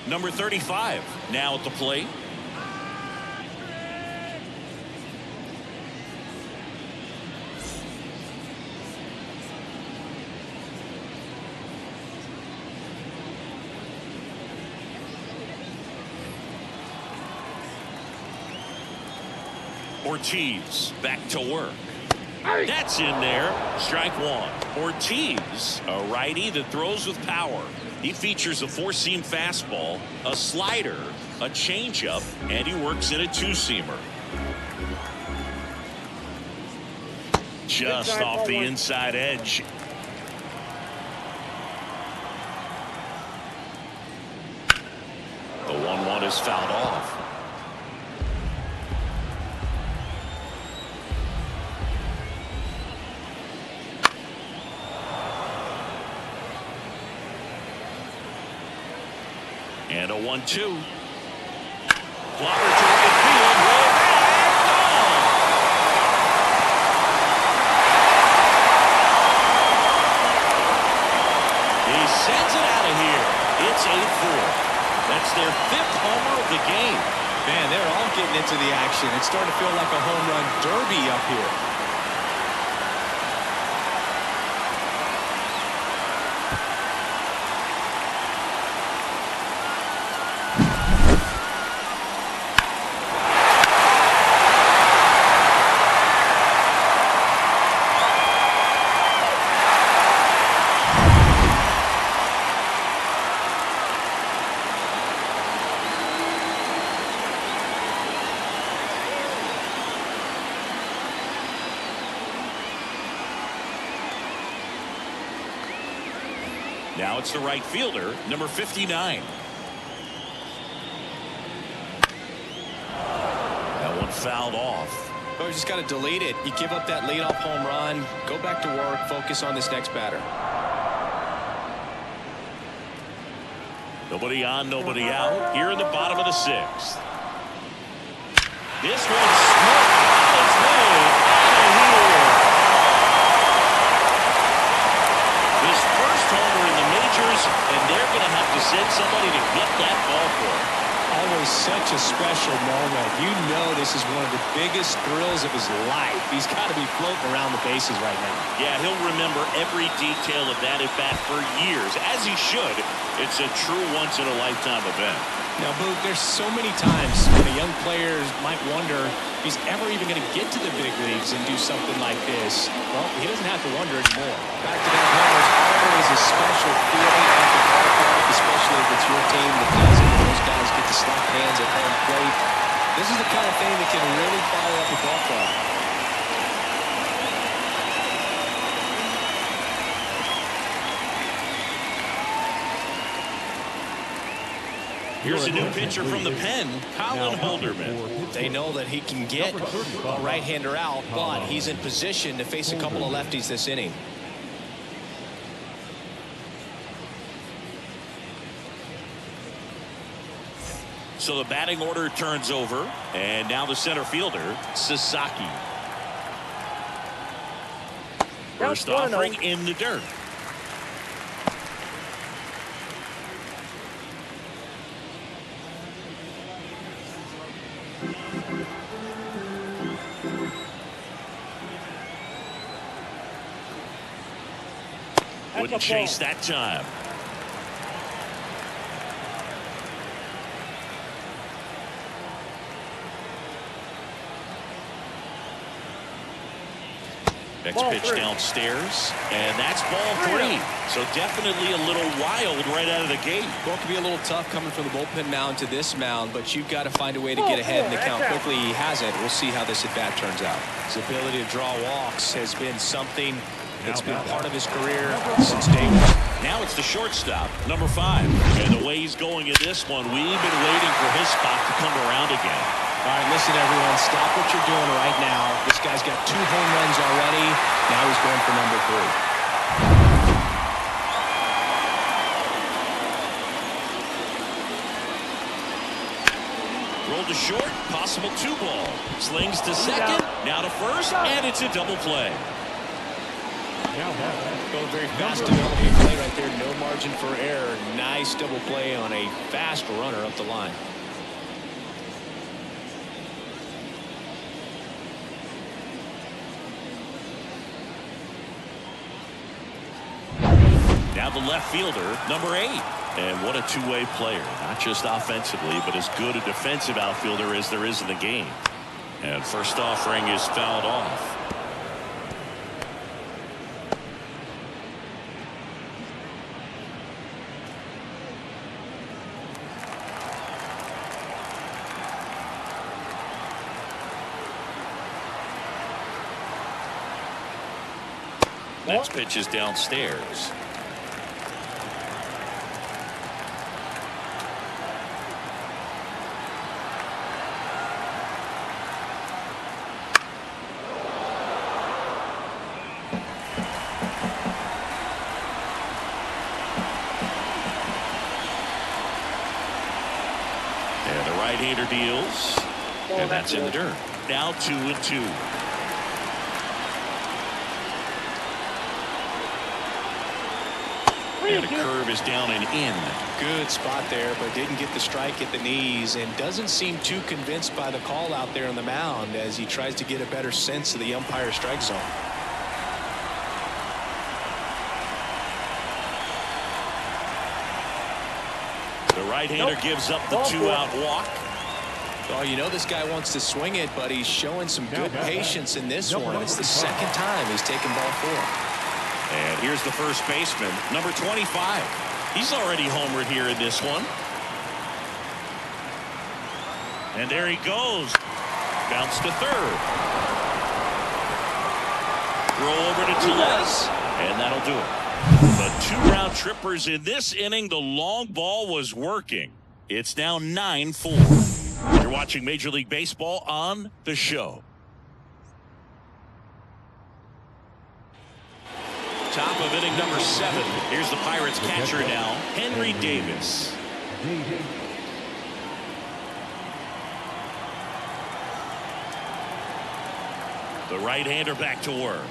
Number 35 now at the plate. Ortiz back to work. That's in there. Strike 1. Ortiz, a righty that throws with power. He features a 4-seam fastball, a slider, a changeup, and he works in a 2-seamer. Just off the inside edge. The 1-1 is fouled off. And a 1-2. Clobber to right field. Way back. Gone. He sends it out of here. It's 8-4. That's their 5th homer of the game. Man, they're all getting into the action. It's starting to feel like a home run derby up here. Now it's the right fielder, number 59. That one fouled off. Oh, you just got to delete it. You give up that leadoff home run, go back to work, focus on this next batter. Nobody on, nobody out. Here in the bottom of the 6th. This one's smoked on its way out of here. His first homer in the majors, and they're going to have to send somebody to get that ball for him. Always such a special moment. You know this is one of the biggest thrills of his life. He's got to be floating around the bases right now. Yeah, he'll remember every detail of that at-bat for years, as he should. It's a true once-in-a-lifetime event. Now, Boog, there's so many times when a young player might wonder if he's ever even going to get to the big leagues and do something like this. Well, he doesn't have to wonder anymore. Back-to-back homers always a special feeling at the ballpark, especially if it's your team that does it. Those guys get to slap hands at home plate. This is the kind of thing that can really fire up a ball club. Here's a new pitcher from the pen, Colin Holderman. They know that he can get a right-hander out, but he's in position to face a couple of lefties this inning. So the batting order turns over, and now the center fielder, Sasaki. First offering in the dirt. Wouldn't chase that time. Next pitch downstairs, and that's ball 3. So definitely a little wild right out of the gate. Well, it could be a little tough coming from the bullpen mound to this mound, but you've got to find a way to get ahead in the count quickly. He hasn't. We'll see how this at-bat turns out. His ability to draw walks has been something that's been part of his career since day one. Now it's the shortstop, number 5. And the way he's going in this one, we've been waiting for his spot to come around again. All right, listen, everyone. Stop what you're doing right now. This guy's got 2 home runs already. Now he's going for number 3. Rolled to short, possible 2 ball. Slings to second, now to first, and it's a double play. Well, very fast developing play right there. No margin for error. Nice double play on a fast runner up the line. Now the left fielder, number 8. And what a two-way player. Not just offensively, but as good a defensive outfielder as there is in the game. And first offering is fouled off. Next pitch is downstairs. And the right-hander deals. And that's in the dirt. Now 2-2. And a curve is down and in. Good spot there, but didn't get the strike at the knees and doesn't seem too convinced by the call out there on the mound as he tries to get a better sense of the umpire strike zone. The right-hander gives up the 2-out walk. Oh, you know this guy wants to swing it, but he's showing some good patience in this one. It's the second time he's taken ball 4. And here's the first baseman, number 25. He's already homered here in this one. And there he goes. Bounce to third. Throw over to Tellez, and that'll do it. But 2 round trippers in this inning. The long ball was working. It's now 9-4. You're watching Major League Baseball on The Show. Top of inning number 7. Here's the Pirates catcher now, Henry Davis. The right-hander back to work.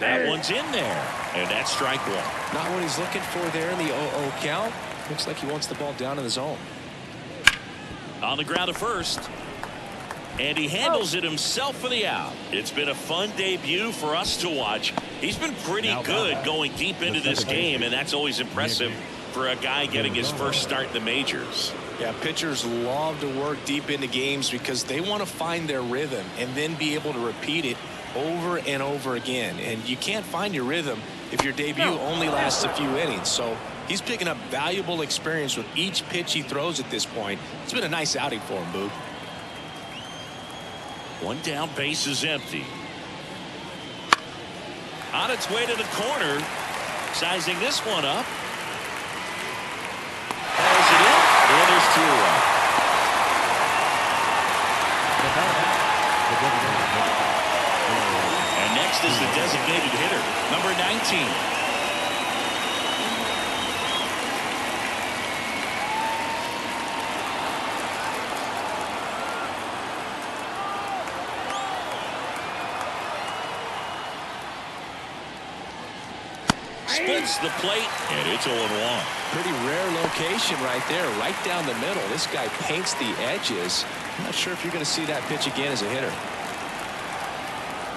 That one's in there, and that's strike 1. Not what he's looking for there in the 0-0 count. Looks like he wants the ball down in the zone. On the ground to first. And he handles it himself for the out. It's been a fun debut for us to watch. He's been pretty good going deep into this game, and that's always impressive for a guy getting his first start in the majors. Yeah, pitchers love to work deep into games because they want to find their rhythm and then be able to repeat it over and over again. And you can't find your rhythm if your debut only lasts a few innings. So he's picking up valuable experience with each pitch he throws at this point. It's been a nice outing for him, Boog. One down, base is empty. On its way to the corner. Sizing this one up. Hauls it And next is the designated hitter, number 19. Splits the plate, and it's 0-1. Pretty rare location right there, right down the middle. This guy paints the edges. I'm not sure if you're going to see that pitch again as a hitter.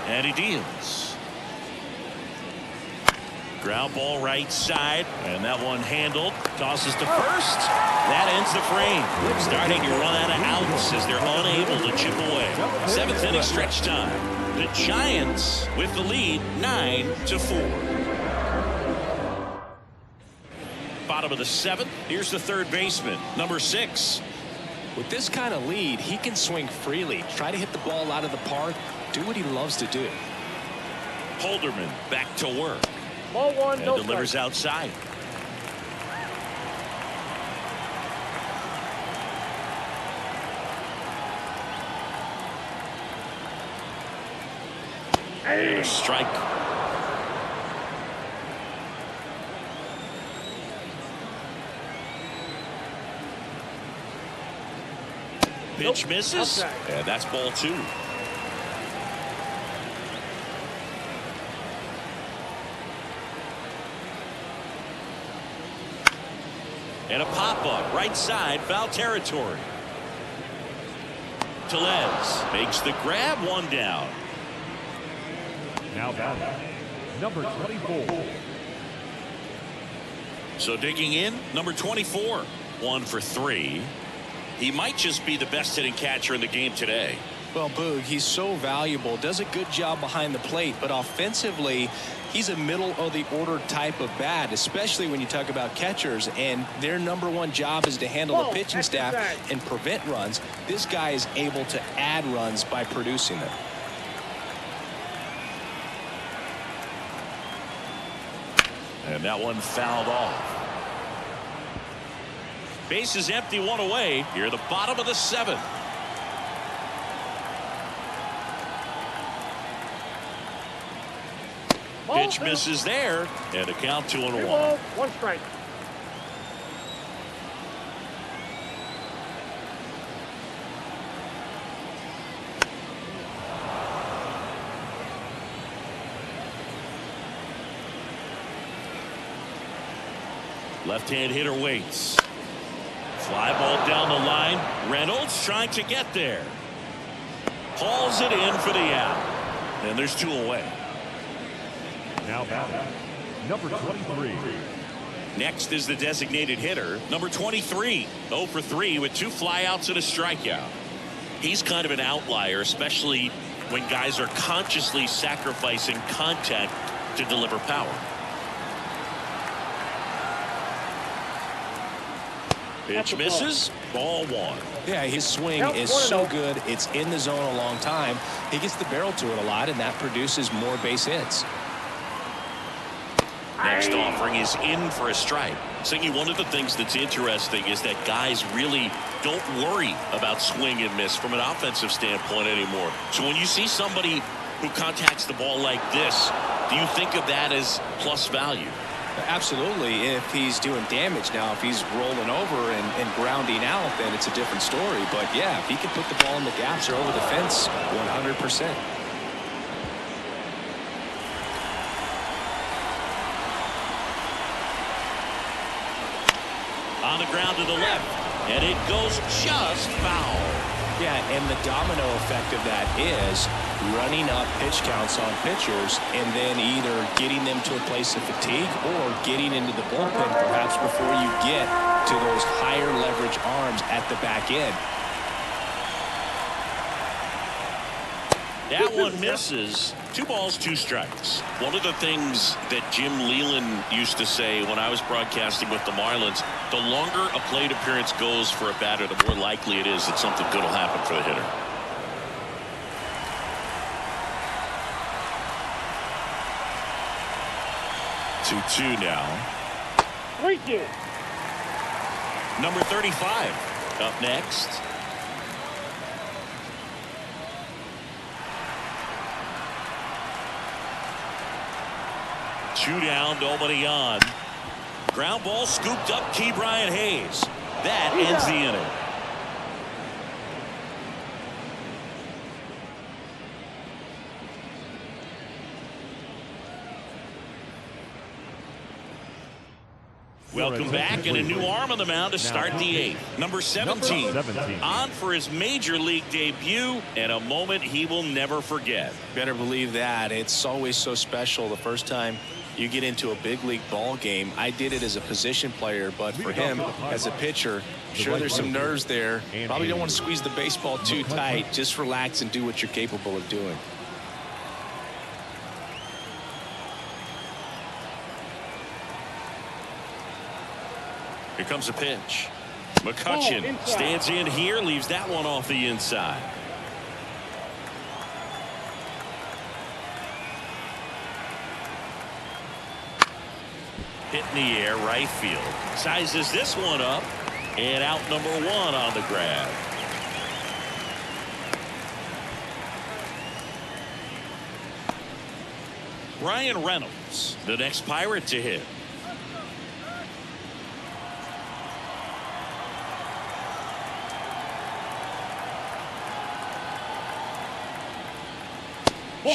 And he deals. Ground ball right side, and that one handled. Tosses to first. That ends the frame. Starting to run out of outs as they're unable to chip away. 7th inning stretch time. The Giants with the lead, 9-4. Bottom of the 7th. Here's the third baseman, number 6. With this kind of lead, he can swing freely, try to hit the ball out of the park, do what he loves to do. Holderman back to work. Ball one, And no delivers strike. outside. And a strike. Pitch misses, outside. and that's ball 2. And a pop-up, right side, foul territory. Tellez makes the grab, one down. Now batting, number 24. So digging in, number 24, 1 for 3. He might just be the best hitting catcher in the game today. Well, Boog, he's so valuable, does a good job behind the plate, but offensively, he's a middle-of-the-order type of bat, especially when you talk about catchers, and their number one job is to handle the pitching staff and prevent runs. This guy is able to add runs by producing them. And that one fouled off. Base is empty, 1 away. Here, the bottom of the 7th. Pitch misses there, and a count 2-1. 2 balls, 1 strike. Left-hand hitter waits. Fly ball down the line. Reynolds trying to get there. Hauls it in for the out. And there's 2 away. Now batting, number 23. Next is the designated hitter, number 23. 0 for 3 with 2 flyouts and a strikeout. He's kind of an outlier, especially when guys are consciously sacrificing contact to deliver power. Pitch misses. Ball 1. Yeah, his swing is so good. It's in the zone a long time. He gets the barrel to it a lot, and that produces more base hits. Next offering is in for a strike. Singy, one of the things that's interesting is that guys really don't worry about swing and miss from an offensive standpoint anymore. So when you see somebody who contacts the ball like this, do you think of that as plus value? Absolutely, if he's doing damage. Now, if he's rolling over and grounding out, then it's a different story. But yeah, if he can put the ball in the gaps or over the fence, 100%. On the ground to the left, and it goes just foul. Yeah, and the domino effect of that is running up pitch counts on pitchers and then either getting them to a place of fatigue or getting into the bullpen perhaps before you get to those higher leverage arms at the back end. That one misses. 2 balls, 2 strikes. One of the things that Jim Leland used to say when I was broadcasting with the Marlins, the longer a plate appearance goes for a batter, the more likely it is that something good will happen for the hitter. Two now. 3-2. Number 35 up next. Two down, nobody on. Ground ball scooped up. Key Brian Hayes. That ends the inning. Welcome back, and a new arm on the mound to start the eighth. Number 17 on for his major league debut, and a moment he will never forget. Better believe that. It's always so special the first time you get into a big league ball game. I did it as a position player, but for him as a pitcher, sure, there's some nerves there. Probably don't want to squeeze the baseball too tight. Just relax and do what you're capable of doing. Here comes a pitch. McCutchen stands in here, leaves that one off the inside. Hit in the air, right field. Sizes this one up, and out number one on the grab. Ryan Reynolds, the next Pirate to hit.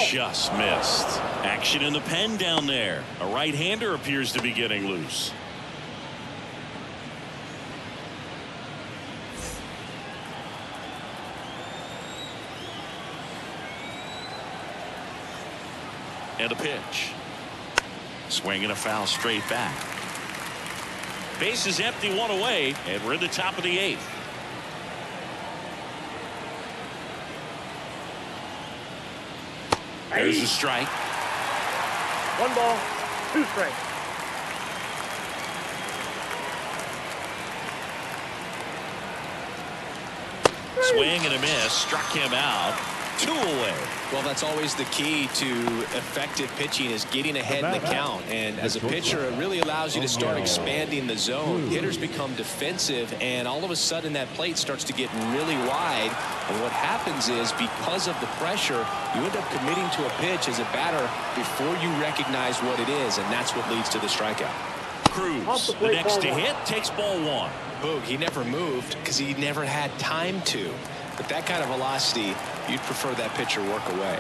Just missed. Action in the pen down there. A right-hander appears to be getting loose. And a pitch. Swing and a foul straight back. Base is empty, one away, and we're in the top of the eighth. There's a strike. 1 ball, 2 strikes. Swing and a miss. Struck him out. 2 away. Well, that's always the key to effective pitching, is getting ahead in the count. And as a pitcher, it really allows you to start expanding the zone. Hitters become defensive, and all of a sudden that plate starts to get really wide. And what happens is, because of the pressure, you end up committing to a pitch as a batter before you recognize what it is, and that's what leads to the strikeout. Cruz, the next to hit, takes ball 1. Boog, he never moved because he never had time to. But that kind of velocity, you'd prefer that pitcher work away.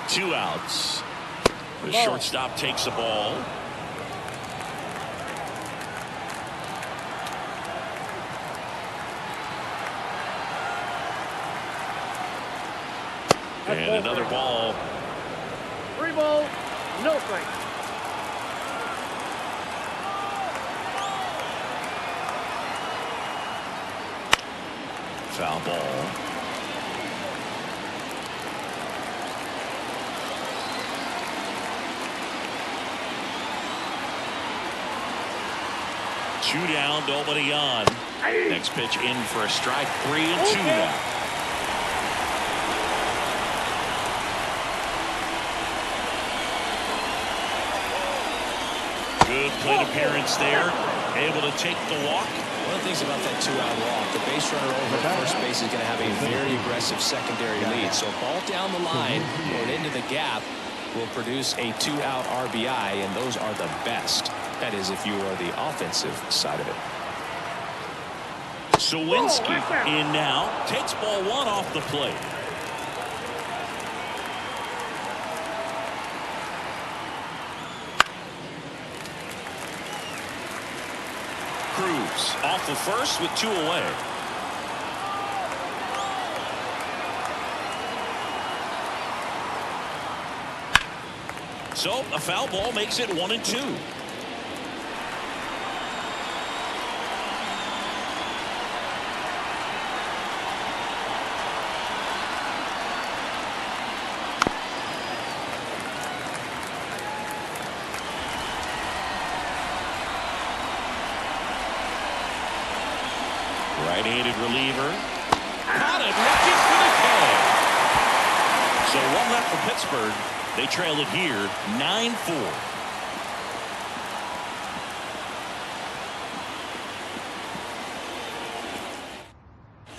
Two outs. The shortstop takes the ball. And another ball. 3 balls, no strikes. Foul ball. Two down, nobody on. Next pitch in for a strike. 3-2 now. Good plate appearance there. Able to take the walk. One of the things about that 2-out walk, the base runner over at first base is going to have a very aggressive secondary lead. So a ball down the line or into the gap will produce a 2-out RBI, and those are the best. That is, if you are the offensive side of it. Sawinski in now, takes ball 1 off the plate. Cruz off the first with 2 away. So a foul ball makes it 1-2. Right-handed reliever. Caught it, looking for the K. So 1 left for Pittsburgh. They trail it here, 9-4.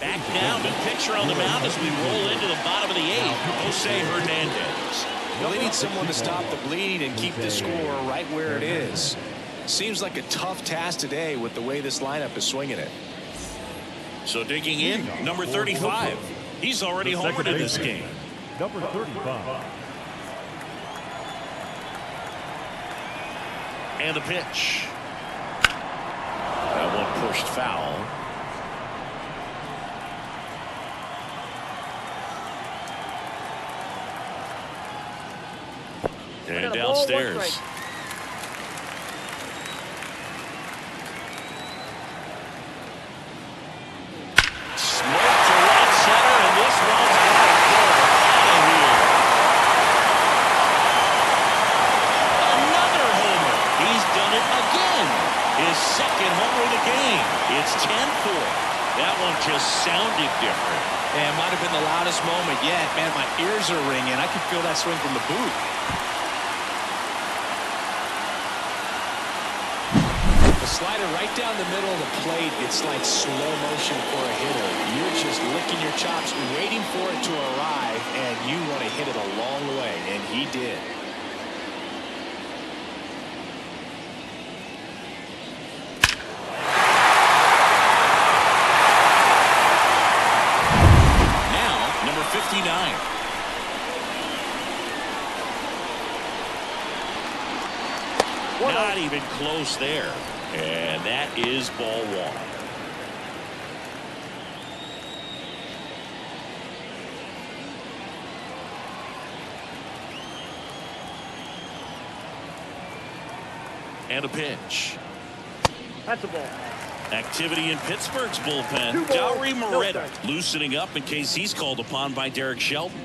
Back now to pitch pitcher on the mound as we roll into the bottom of the 8th, Jose Hernandez. Well, they need someone to stop the bleeding and keep the score right where it is. Seems like a tough task today with the way this lineup is swinging it. So digging in, number 35. He's already homered in this game. Number 35. And the pitch. That one pushed foul. And downstairs. It's 10-4. That one just sounded different. And it might have been the loudest moment yet. Man, my ears are ringing. I can feel that swing from the booth. The slider right down the middle of the plate. It's like slow motion for a hitter. You're just licking your chops, waiting for it to arrive, and you want to hit it a long way, and he did. Not even close there. And that is ball 1. And a pitch. That's a ball. Activity in Pittsburgh's bullpen. Dowry Moretta loosening up in case he's called upon by Derek Shelton.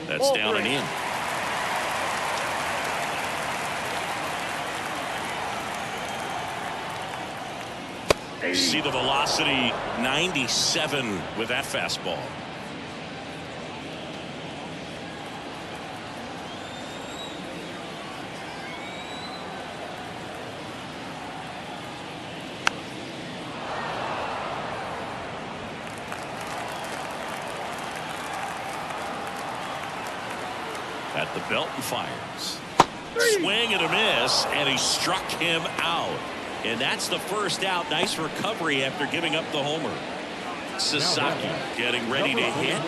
That's down and in. See the velocity, 97 with that fastball. At the belt and fires. Swing and a miss, and he struck him out. And that's the first out. Nice recovery after giving up the homer. Sasaki getting ready to hit.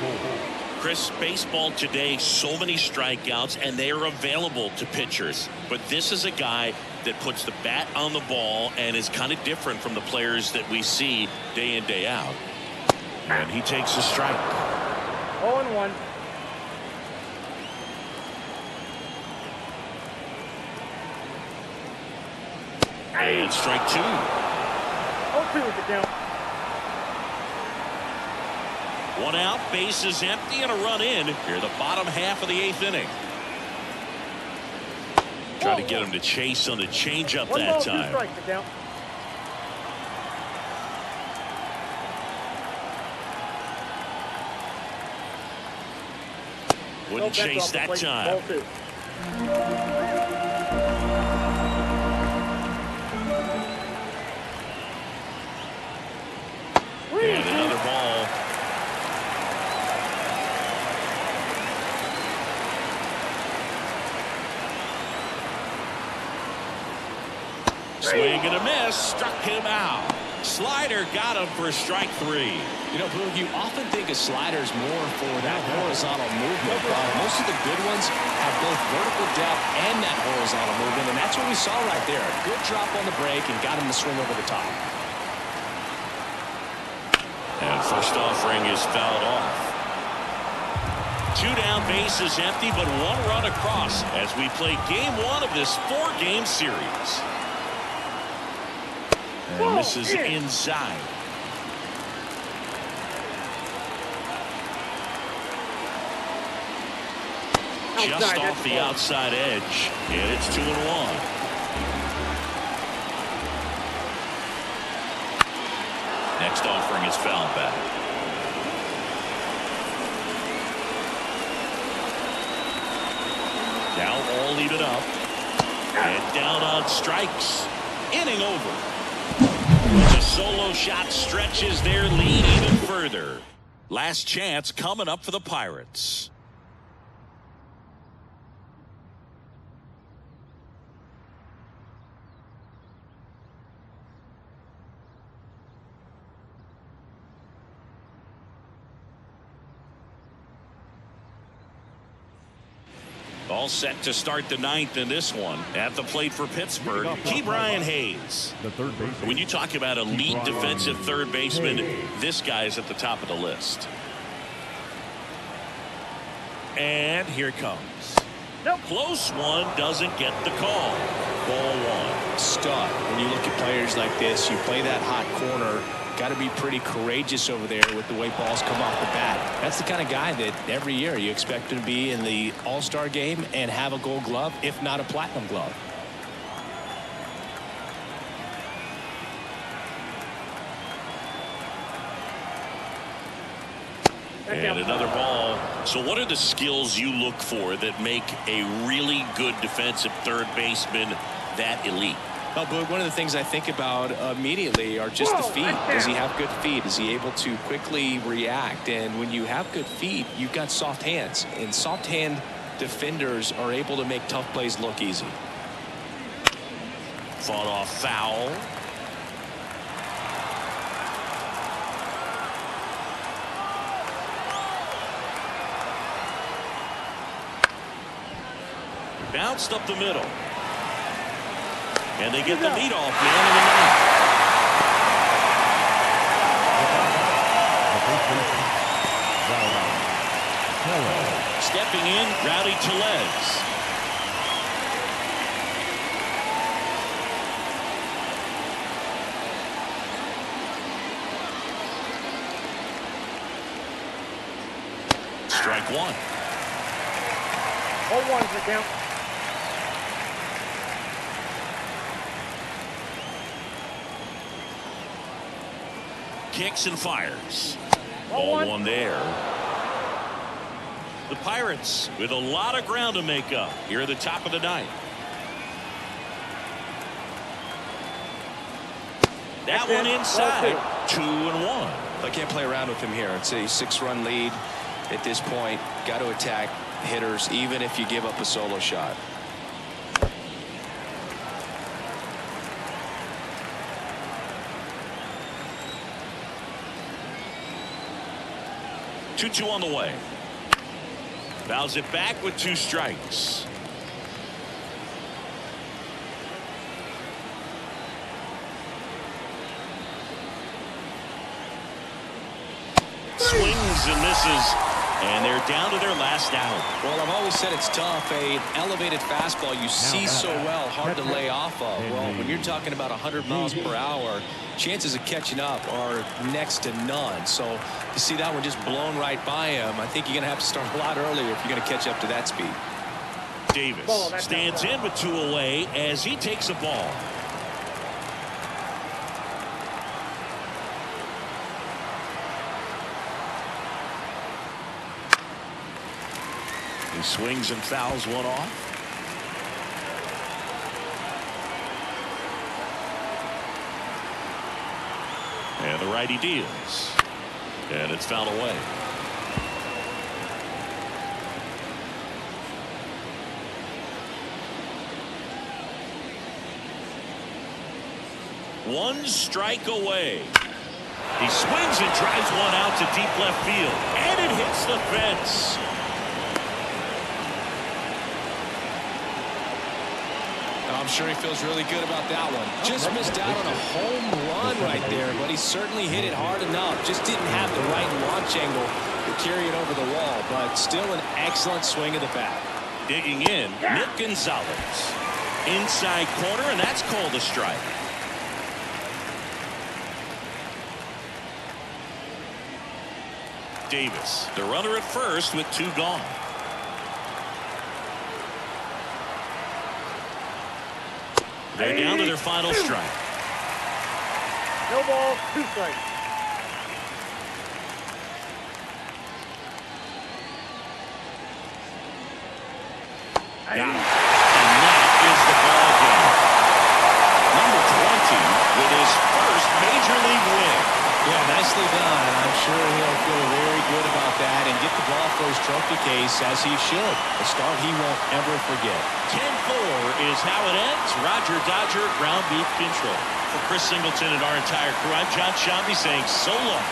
Chris, baseball today, so many strikeouts, and they are available to pitchers. But this is a guy that puts the bat on the ball and is kind of different from the players that we see day in, day out. And he takes a strike. 0-1. And strike 2. 0-2 with the count. 1 out, bases empty, and a run in here the bottom half of the 8th inning. Try to get him to chase on the changeup that time. 1 ball, 2 strikes, the count. Wouldn't chase that time. Ball 2. And another ball. Swing and a miss, struck him out. Slider got him for strike 3. You know, Blue, you often think of sliders more for that horizontal movement, but most of the good ones have both vertical depth and that horizontal movement, and that's what we saw right there. A good drop on the break and got him to swing over the top. And first offering is fouled off. 2 down, bases empty, but 1 run across as we play game 1 of this 4-game series. And this is inside. Just off the outside edge, and it's 2-1. Next offering is fouled back. Now all it up. And down on strikes. Inning over. The solo shot stretches their lead even further. Last chance coming up for the Pirates. All set to start the ninth in this one. At the plate for Pittsburgh, Brian Hayes. The third baseman. When you talk about elite defensive third baseman, this guy is at the top of the list. And here it comes. Nope. Close one, doesn't get the call. Ball one. Stud. When you look at players like this, you play that hot corner. Got to be pretty courageous over there with the way balls come off the bat. That's the kind of guy that every year you expect him to be in the All-Star game and have a Gold Glove, if not a Platinum Glove. And another ball. So what are the skills you look for that make a really good defensive third baseman that elite? Well, but one of the things I think about immediately are just the feet. Does he have good feet? Is he able to quickly react? And when you have good feet, you've got soft hands. And soft hand defenders are able to make tough plays look easy. Fought off foul. Bounced up the middle. And they get the leadoff man in the ninth. Stepping in, Rowdy Tellez. Strike one. 0-1's the count. Kicks and fires. Ball one there. The Pirates with a lot of ground to make up here at the top of the ninth. That one inside. 2-1. I can't play around with him here. It's a 6-run lead at this point. Got to attack hitters even if you give up a solo shot. Two on the way. Fouls it back with 2 strikes. Swings and misses. And they're down to their last out. Well, I've always said it's tough. An elevated fastball you see so well, hard to lay off of. Well, when you're talking about 100 miles per hour, chances of catching up are next to none. So you see that one just blown right by him. I think you're going to have to start a lot earlier if you're going to catch up to that speed. Davis stands in with 2 away as he takes a ball. He swings and fouls one off. And the righty deals. And it's fouled away. One strike away. He swings and drives one out to deep left field. And it hits the fence. I'm sure he feels really good about that one. Just missed out on a home run right there, but he certainly hit it hard enough. Just didn't have the right launch angle to carry it over the wall, but still an excellent swing of the bat. Digging in, Nick Gonzalez. Inside corner, and that's called a strike. Davis, the runner at first with 2 gone. They're down to their final strike. No ball, 2 strikes. Got it. And feel very good about that and get the ball for his trophy case, as he should. A start he won't ever forget. 10-4 is how it ends. Roger Dodger, ground beef control. For Chris Singleton and our entire crew, I'm John Shambi saying so long.